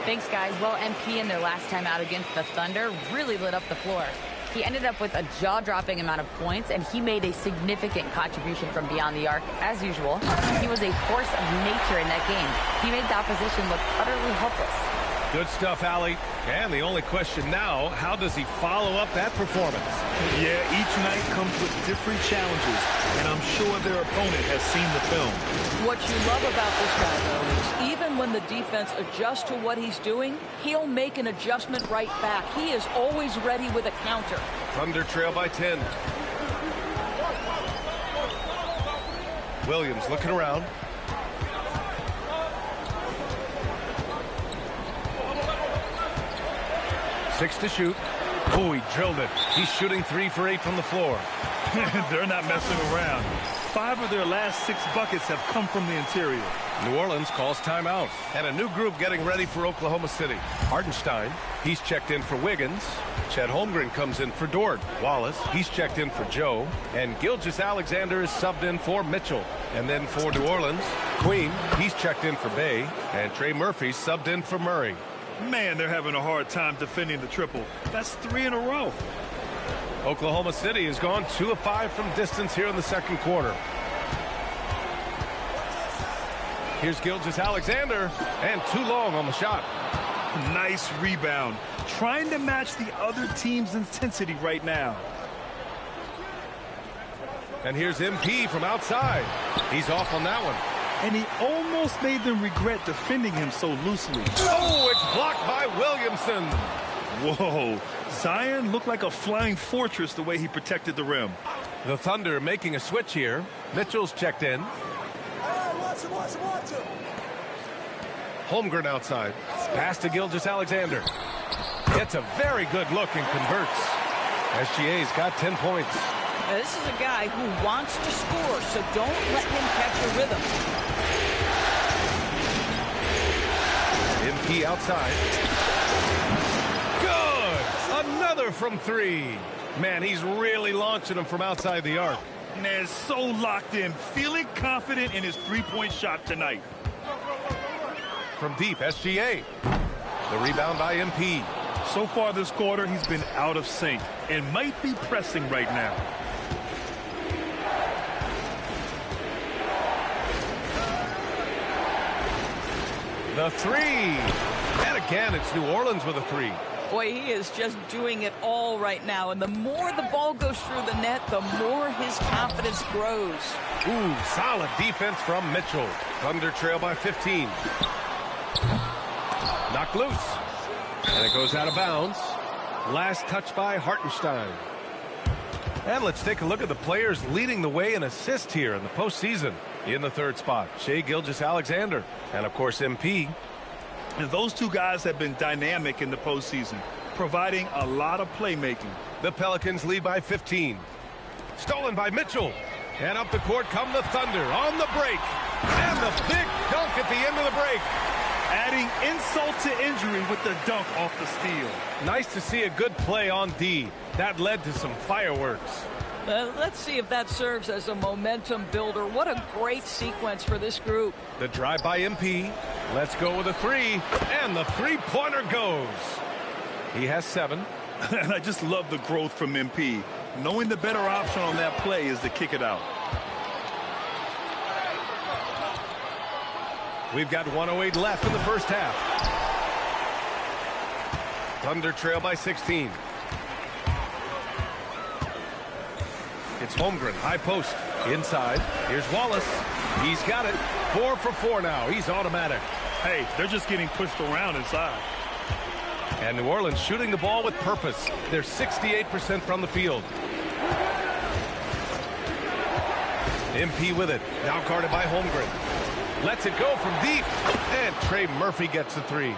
Thanks, guys. Well, MP in their last time out against the Thunder really lit up the floor. He ended up with a jaw-dropping amount of points, and he made a significant contribution from beyond the arc, as usual. He was a force of nature in that game. He made the opposition look utterly helpless. Good stuff, Allie. And the only question now, how does he follow up that performance? Yeah, each night comes with different challenges, and I'm sure their opponent has seen the film. What you love about this guy, though, is even when the defense adjusts to what he's doing, he'll make an adjustment right back. He is always ready with a counter. Thunder trail by 10. Williams looking around. Six to shoot. Oh, he drilled it. He's shooting 3 for 8 from the floor. They're not messing around. 5 of their last 6 buckets have come from the interior. New Orleans calls timeout. And a new group getting ready for Oklahoma City. Hartenstein, he's checked in for Wiggins. Chet Holmgren comes in for Dort. Wallace, he's checked in for Joe. And Gilgeous-Alexander is subbed in for Mitchell. And then for New Orleans, Queen, he's checked in for Bay. And Trey Murphy's subbed in for Murray. Man, they're having a hard time defending the triple. That's 3 in a row. Oklahoma City has gone 2 of 5 from distance here in the second quarter. Here's Gilgeous-Alexander, and too long on the shot. Nice rebound. Trying to match the other team's intensity right now. And here's MP from outside. He's off on that one. And he almost made them regret defending him so loosely. Oh, it's blocked by Williamson. Whoa. Zion looked like a flying fortress the way he protected the rim. The Thunder making a switch here. Mitchell's checked in. Holmgren outside. Pass to Gilgeous-Alexander. Gets a very good look and converts. SGA's got 10 points. Now, this is a guy who wants to score, so don't let him catch a rhythm. MP outside. Good! Another from 3. Man, he's really launching them from outside the arc. Man, so locked in, feeling confident in his three-point shot tonight. From deep, SGA. The rebound by MP. So far this quarter, he's been out of sync and might be pressing right now. The 3. And again, it's New Orleans with a 3. Boy, he is just doing it all right now. And the more the ball goes through the net, the more his confidence grows. Ooh, solid defense from Mitchell. Thunder trail by 15. Knocked loose. And it goes out of bounds. Last touch by Hartenstein. And let's take a look at the players leading the way in assists here in the postseason. In the third spot, Shai Gilgeous-Alexander. And, of course, MP. And those two guys have been dynamic in the postseason, providing a lot of playmaking. The Pelicans lead by 15. Stolen by Mitchell. And up the court come the Thunder on the break. And the big dunk at the end of the break. Adding insult to injury with the dunk off the steal. Nice to see a good play on D. That led to some fireworks. Let's see if that serves as a momentum builder. What a great sequence for this group. The drive by MP. Let's go with a 3. And the three-pointer goes. He has 7. And I just love the growth from MP. Knowing the better option on that play is to kick it out. We've got 1:08 left in the first half. Thunder trail by 16. It's Holmgren, high post, inside. Here's Wallace. He's got it. 4 for 4 now. He's automatic. Hey, they're just getting pushed around inside. And New Orleans shooting the ball with purpose. They're 68% from the field. MP with it. Now guarded by Holmgren. Lets it go from deep. And Trey Murphy gets the 3.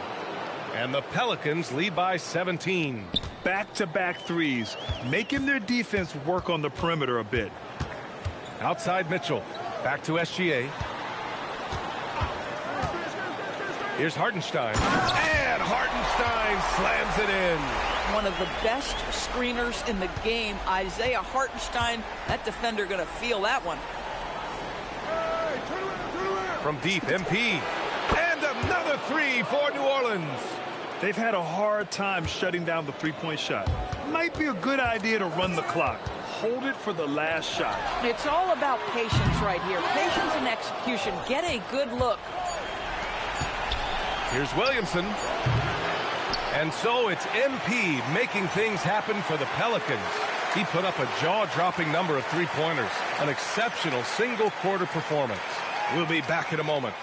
And the Pelicans lead by 17. Back-to-back threes, making their defense work on the perimeter a bit. Outside Mitchell. Back to SGA. Here's Hartenstein. And Hartenstein slams it in. One of the best screeners in the game, Isaiah Hartenstein. That defender going to feel that one. From deep, MP. And another three for New Orleans. They've had a hard time shutting down the three-point shot. Might be a good idea to run the clock. Hold it for the last shot. It's all about patience right here. Patience and execution. Get a good look. Here's Williamson. And so it's MP making things happen for the Pelicans. He put up a jaw-dropping number of three-pointers. An exceptional single-quarter performance. We'll be back in a moment.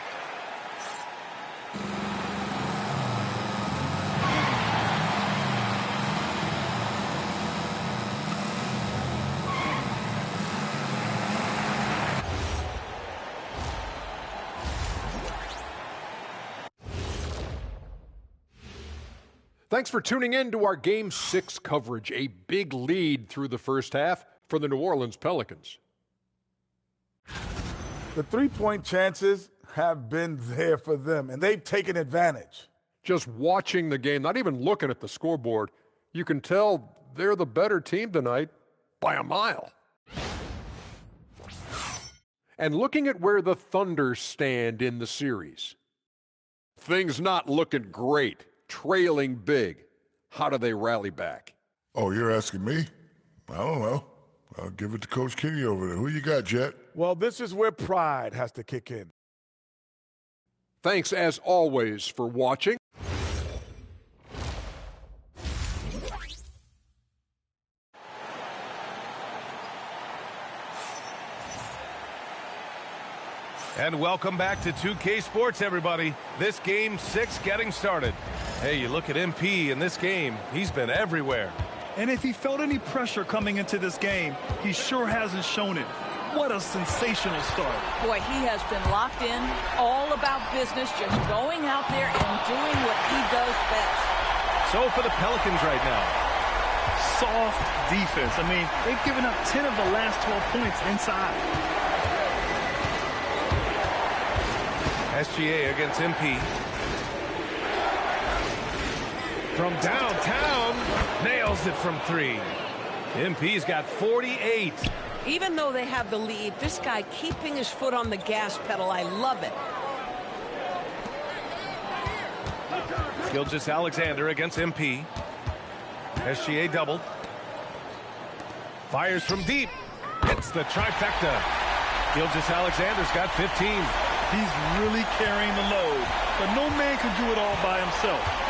Thanks for tuning in to our Game 6 coverage. A big lead through the first half for the New Orleans Pelicans. The three-point chances have been there for them, and they've taken advantage. Just watching the game, not even looking at the scoreboard, you can tell they're the better team tonight by a mile. And looking at where the Thunder stand in the series, things not looking great. Trailing big. How do they rally back? Oh, you're asking me? I don't know. I'll give it to Coach Kenny over there. Who you got, Jet? Well, this is where pride has to kick in. Thanks, as always, for watching. And welcome back to 2K Sports, everybody. This Game 6 getting started. Hey, you look at MP in this game, he's been everywhere. And if he felt any pressure coming into this game, he sure hasn't shown it. What a sensational start. Boy, he has been locked in, all about business, just going out there and doing what he does best. So for the Pelicans right now. Soft defense. I mean, they've given up 10 of the last 12 points inside. SGA against MP. From downtown, nails it from three. MP's got 48. Even though they have the lead, this guy keeping his foot on the gas pedal, I love it. Gilgeous-Alexander against MP. SGA doubled. Fires from deep. Hits the trifecta. Gilgeous-Alexander's got 15. He's really carrying the load, but no man can do it all by himself.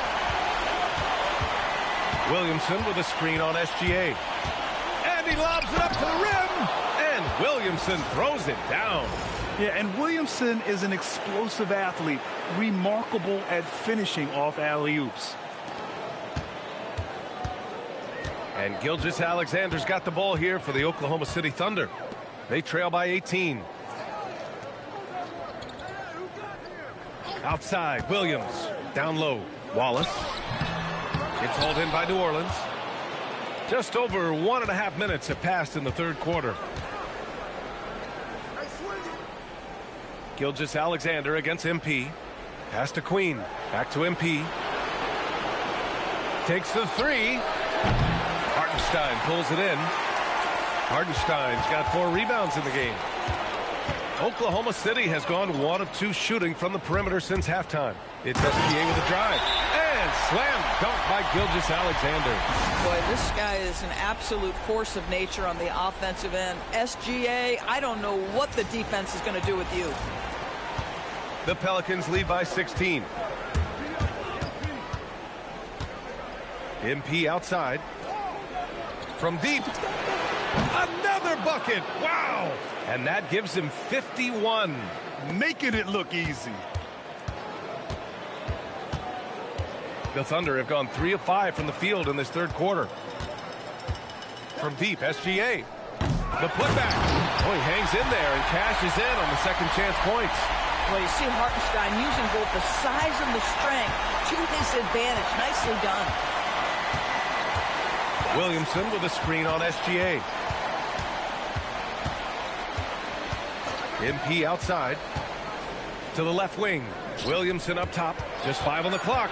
Williamson with a screen on SGA. And he lobs it up to the rim. And Williamson throws it down. Yeah, and Williamson is an explosive athlete, remarkable at finishing off alley-oops. And Gilgeous-Alexander's got the ball here for the Oklahoma City Thunder. They trail by 18. Outside, Williams. Down low, Wallace. It's hauled in by New Orleans. Just over 1.5 minutes have passed in the third quarter. Gilgeous-Alexander against MP. Pass to Queen. Back to MP. Takes the three. Hartenstein pulls it in. Hartenstein's got 4 rebounds in the game. Oklahoma City has gone 1 of 2 shooting from the perimeter since halftime. It's SGA with a drive. And slam dunk by Gilgeous-Alexander. Boy, this guy is an absolute force of nature on the offensive end. SGA, I don't know what the defense is going to do with you. The Pelicans lead by 16. MP outside. From deep. Another bucket. Wow. And that gives him 51. Making it look easy. The Thunder have gone 3 of 5 from the field in this third quarter. From deep, SGA. The putback. Oh, he hangs in there and cashes in on the second chance points. Well, you see Hartenstein using both the size and the strength to his advantage. Nicely done. Williamson with a screen on SGA. MP outside to the left wing. Williamson up top. Just 5 on the clock.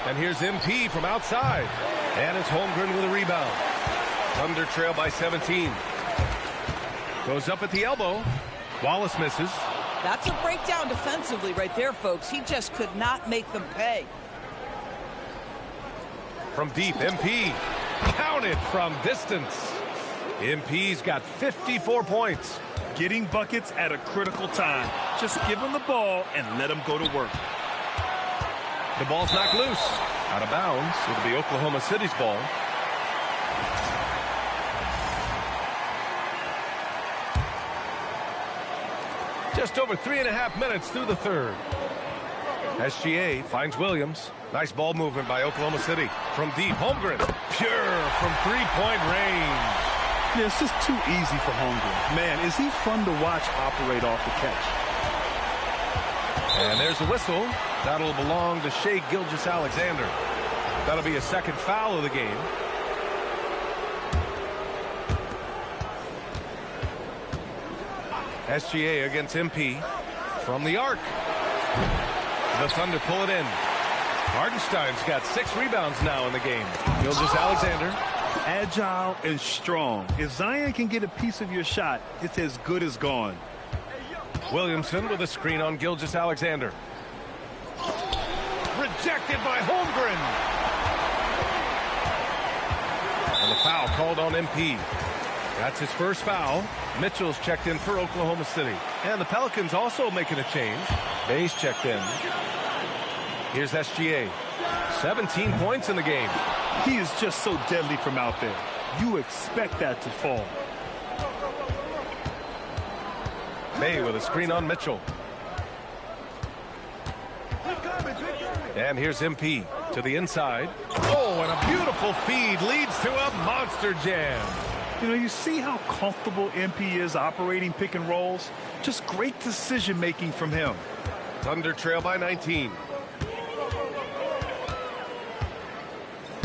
And here's MP from outside. And it's Holmgren with a rebound. Thunder trail by 17. Goes up at the elbow. Wallace misses. That's a breakdown defensively right there, folks. He just could not make them pay. From deep, MP. Counted from distance. MP's got 54 points. Getting buckets at a critical time. Just give him the ball and let him go to work. The ball's knocked loose. Out of bounds. It'll be Oklahoma City's ball. Just over 3.5 minutes through the third. SGA finds Williams. Nice ball movement by Oklahoma City. From deep, Holmgren. Pure from three-point range. Yeah, it's just too easy for Holmgren. Man, is he fun to watch operate off the catch. And there's a whistle. That'll belong to Shai Gilgeous-Alexander. That'll be a second foul of the game. SGA against MP. From the arc. The Thunder pull it in. Hartenstein's got 6 rebounds now in the game. Gilgeous-Alexander. Agile and strong. If Zion can get a piece of your shot, it's as good as gone. Williamson with a screen on Gilgeous-Alexander. Rejected by Holmgren. And the foul called on MP. That's his first foul. Mitchell's checked in for Oklahoma City. And the Pelicans also making a change. Bay's checked in. Here's SGA. 17 points in the game. He is just so deadly from out there. You expect that to fall. Bay with a screen on Mitchell. And here's MP to the inside. Oh, and a beautiful feed leads to a monster jam. You know, you see how comfortable MP is operating pick and rolls? Just great decision-making from him. Thunder trail by 19.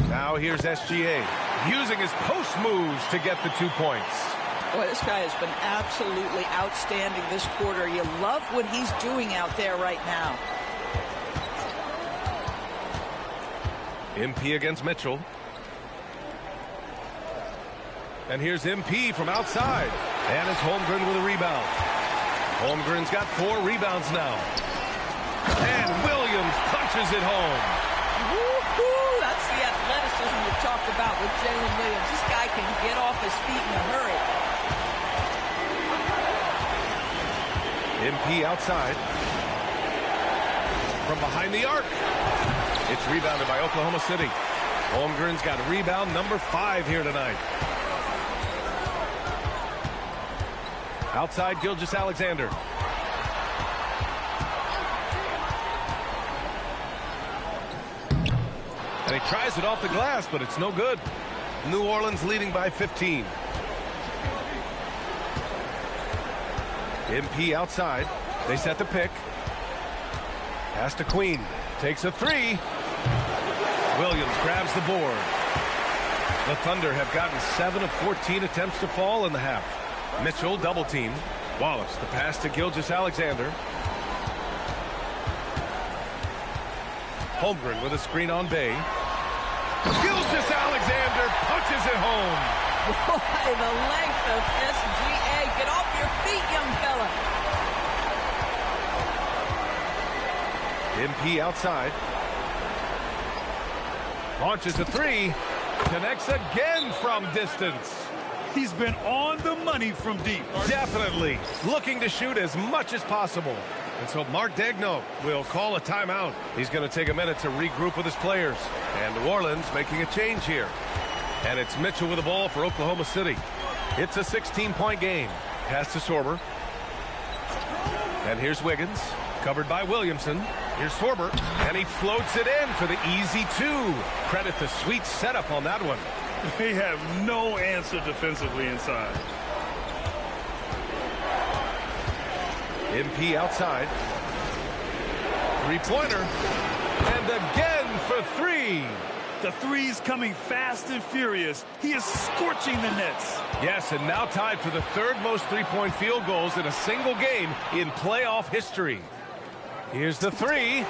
Now here's SGA using his post moves to get the 2 points. Boy, this guy has been absolutely outstanding this quarter. You love what he's doing out there right now. MP against Mitchell. And here's MP from outside. And it's Holmgren with a rebound. Holmgren's got 4 rebounds now. And Williams punches it home. Woo-hoo! That's the athleticism we talked about with Jalen Williams. This guy can get off his feet in a hurry. MP outside. From behind the arc. It's rebounded by Oklahoma City. Holmgren's got rebound number 5 here tonight. Outside Gilgeous-Alexander. And he tries it off the glass, but it's no good. New Orleans leading by 15. MP outside. They set the pick. Pass to Queen. Takes a 3. Williams grabs the board. The Thunder have gotten 7 of 14 attempts to fall in the half. Mitchell double team. Wallace, the pass to Gilgeous-Alexander. Holmgren with a screen on Bay. Gilgeous-Alexander punches it home. Boy, the length of SGA. Get off your feet, young fella. MP outside. Launches a 3. Connects again from distance. He's been on the money from deep. Definitely. Looking to shoot as much as possible. And so Mark Daigneault will call a timeout. He's going to take a minute to regroup with his players. And New Orleans making a change here. And it's Mitchell with the ball for Oklahoma City. It's a 16-point game. Pass to Sorber. And here's Wiggins. Covered by Williamson. Here's Sorber. And he floats it in for the easy 2. Credit the sweet setup on that one. They have no answer defensively inside. MP outside. 3-pointer. And again for 3. The three's coming fast and furious. He is scorching the nets. Yes, and now tied for the 3rd most 3-point field goals in a single game in playoff history. Here's the three.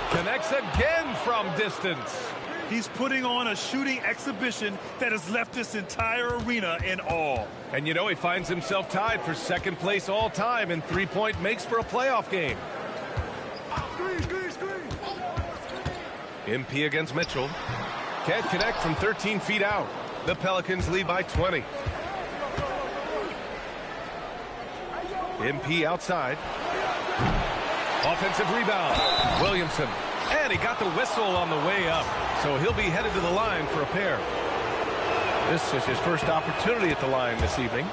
Connects again from distance. He's putting on a shooting exhibition that has left this entire arena in awe. And you know, he finds himself tied for second place all time in three-point makes for a playoff game. MP against Mitchell. Can't connect from 13 feet out. The Pelicans lead by 20. MP outside. Offensive rebound. Williamson. And he got the whistle on the way up. So he'll be headed to the line for a pair. This is his first opportunity at the line this evening.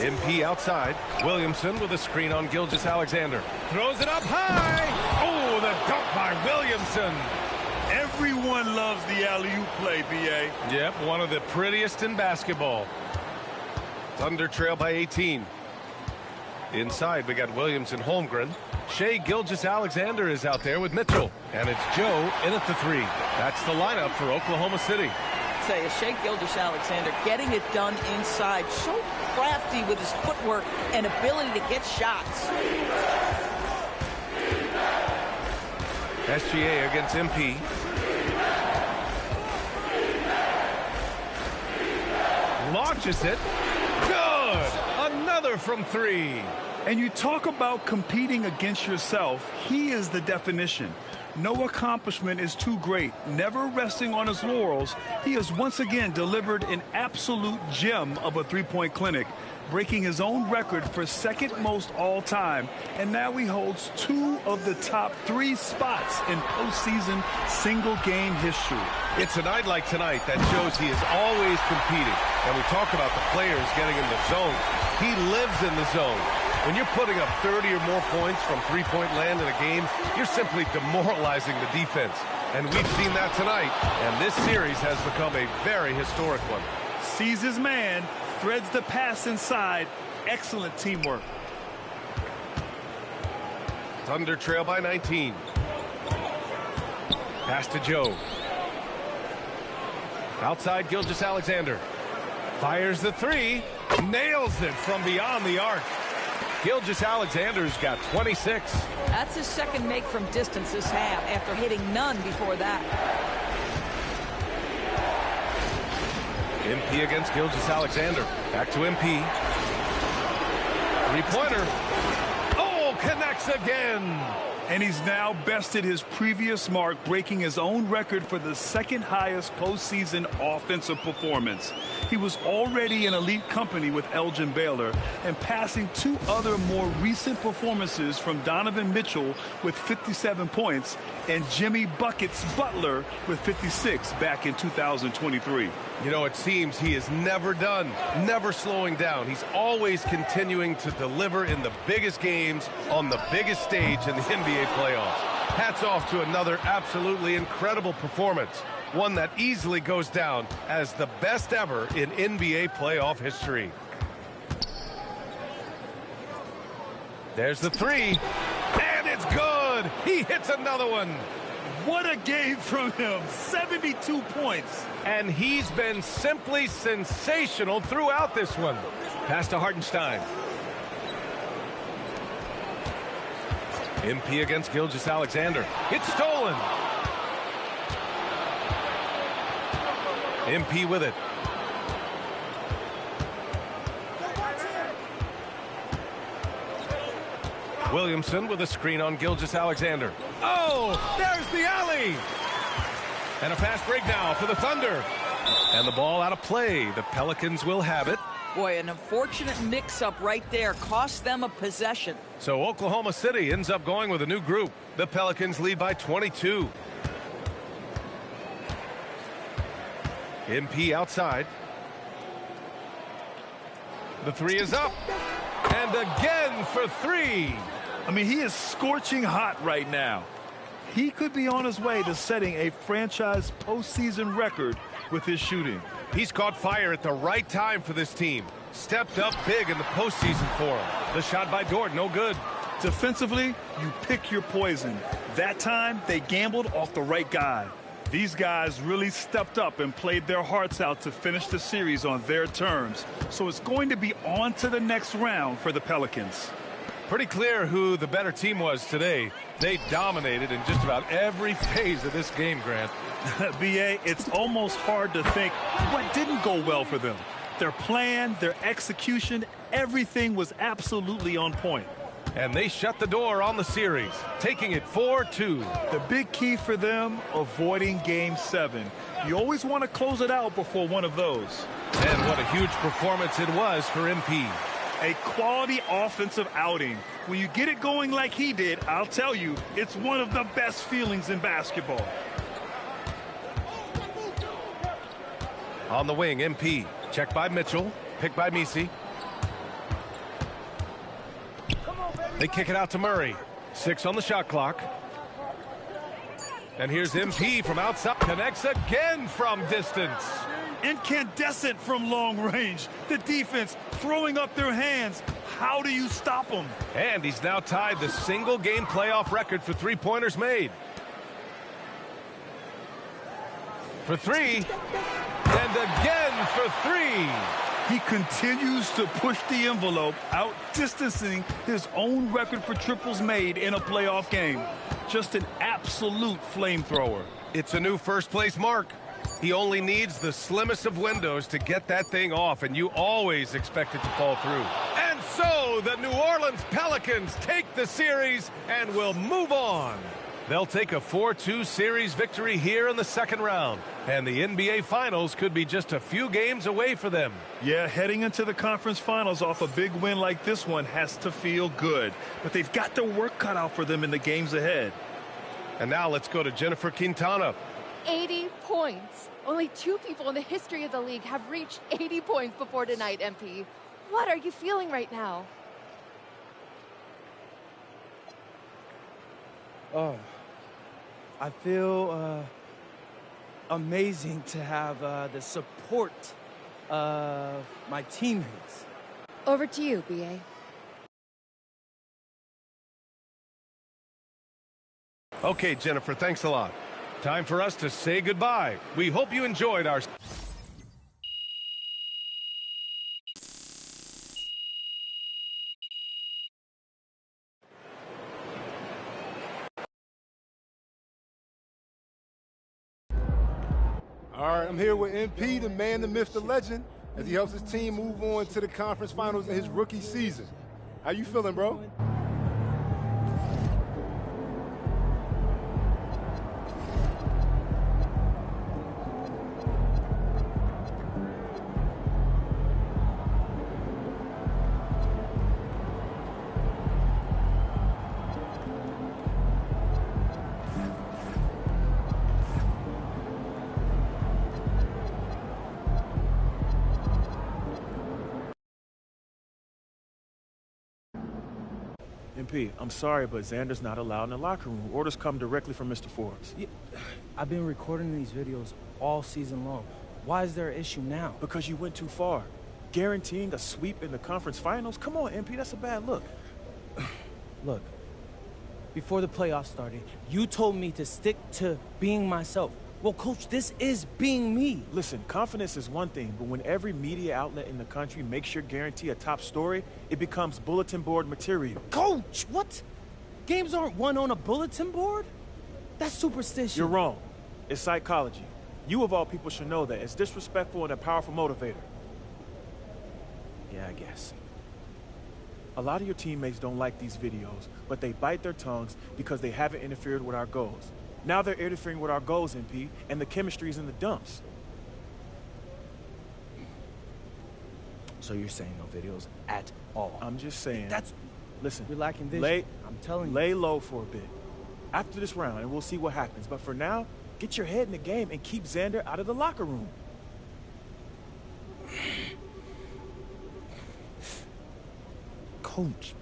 MP outside. Williamson with a screen on Gilgeous-Alexander. Throws it up high. Oh, the dunk by Williamson. Everyone loves the alley-oop play, B.A. Yep, one of the prettiest in basketball. Thunder trail by 18. Inside, we got Williamson, Holmgren. Shai Gilgeous-Alexander is out there with Mitchell. And it's Joe in at the three. That's the lineup for Oklahoma City. Say, Shai Gilgeous-Alexander getting it done inside. So crafty with his footwork and ability to get shots. SGA against MP. Launches it. Good! Another from three. And you talk about competing against yourself. He is the definition. No accomplishment is too great. Never resting on his laurels, he has once again delivered an absolute gem of a three-point clinic, breaking his own record for second most all time. And now he holds two of the top three spots in postseason single game history. It's a night like tonight that shows he is always competing. And we talk about the players getting in the zone. He lives in the zone. When you're putting up 30 or more points from three-point land in a game, you're simply demoralizing the defense. And we've seen that tonight. And this series has become a very historic one. Sees his man, threads the pass inside. Excellent teamwork. Thunder trail by 19. Pass to Joe. Outside Gilgeous-Alexander. Fires the three. Nails it from beyond the arc. Gilgeous-Alexander's got 26. That's his second make from distance this half after hitting none before that. MP against Gilgeous-Alexander. Back to MP. Three-pointer. Oh, connects again. And he's now bested his previous mark, breaking his own record for the second highest postseason offensive performance. He was already in elite company with Elgin Baylor and passing two other more recent performances from Donovan Mitchell with 57 points and Jimmy Buckets Butler with 56 back in 2023. You know, it seems he is never done, never slowing down. He's always continuing to deliver in the biggest games on the biggest stage in the NBA playoffs. Hats off to another absolutely incredible performance, one that easily goes down as the best ever in NBA playoff history. There's the three, and it's good. He hits another one. What a game from him, 72 points. And he's been simply sensational throughout this one. Pass to Hartenstein. MP against Gilgeous-Alexander. It's stolen. MP with it. Williamson with a screen on Gilgeous-Alexander. Oh, there's the alley. And a fast break now for the Thunder. And the ball out of play. The Pelicans will have it. Boy, an unfortunate mix-up right there. Cost them a possession. So Oklahoma City ends up going with a new group. The Pelicans lead by 22. MP outside. The three is up. And again for three. I mean, he is scorching hot right now. He could be on his way to setting a franchise postseason record with his shooting. He's caught fire at the right time for this team. Stepped up big in the postseason for him. The shot by Dort, no good. Defensively, you pick your poison. That time, they gambled off the right guy. These guys really stepped up and played their hearts out to finish the series on their terms. So it's going to be on to the next round for the Pelicans. Pretty clear who the better team was today. They dominated in just about every phase of this game, Grant. B.A., it's almost hard to think what didn't go well for them. Their plan, their execution, everything was absolutely on point. And they shut the door on the series, taking it 4-2. The big key for them, avoiding Game 7. You always want to close it out before one of those. And what a huge performance it was for MP. A quality offensive outing. When you get it going like he did, I'll tell you, it's one of the best feelings in basketball. On the wing, MP. Checked by Mitchell. Picked by Misi. They kick it out to Murray. 6 on the shot clock. And here's MP from outside. Connects again from distance. Incandescent from long range. The defense throwing up their hands. How do you stop them? And he's now tied the single-game playoff record for three-pointers made. For 3. And again for 3. He continues to push the envelope, outdistancing his own record for triples made in a playoff game. Just an absolute flamethrower. It's a new first-place mark. He only needs the slimmest of windows to get that thing off, and you always expect it to fall through. And so the New Orleans Pelicans take the series and will move on. They'll take a 4-2 series victory here in the second round, and the NBA Finals could be just a few games away for them. Yeah, heading into the conference finals off a big win like this one has to feel good, but they've got their work cut out for them in the games ahead. And now let's go to Jennifer Quintana. 80 points. Only 2 people in the history of the league have reached 80 points before tonight, MP. What are you feeling right now? Oh, I feel amazing to have the support of my teammates. Over to you, B.A. Okay, Jennifer, thanks a lot. Time for us to say goodbye. We hope you enjoyed our... All right, I'm here with MP, the man, the myth, the legend, as he helps his team move on to the conference finals in his rookie season. How you feeling, bro? MP, I'm sorry, but Xander's not allowed in the locker room. Orders come directly from Mr. Forbes. Yeah, I've been recording these videos all season long. Why is there an issue now? Because you went too far. Guaranteeing a sweep in the conference finals? Come on, MP, that's a bad look. Look, before the playoffs started, you told me to stick to being myself. Well, Coach, this is being me. Listen, confidence is one thing, but when every media outlet in the country makes your guarantee a top story, it becomes bulletin board material. Coach, what? Games aren't won on a bulletin board? That's superstition. You're wrong. It's psychology. You, of all people, should know that. It's disrespectful and a powerful motivator. Yeah, I guess. A lot of your teammates don't like these videos, but they bite their tongues because they haven't interfered with our goals. Now they're interfering with our goals, MP, and the chemistry's in the dumps. So you're saying no videos at all? I'm just saying. Listen, you're lacking vision. I'm telling you. Lay low for a bit. After this round, and we'll see what happens. But for now, get your head in the game and keep Xander out of the locker room. Coach.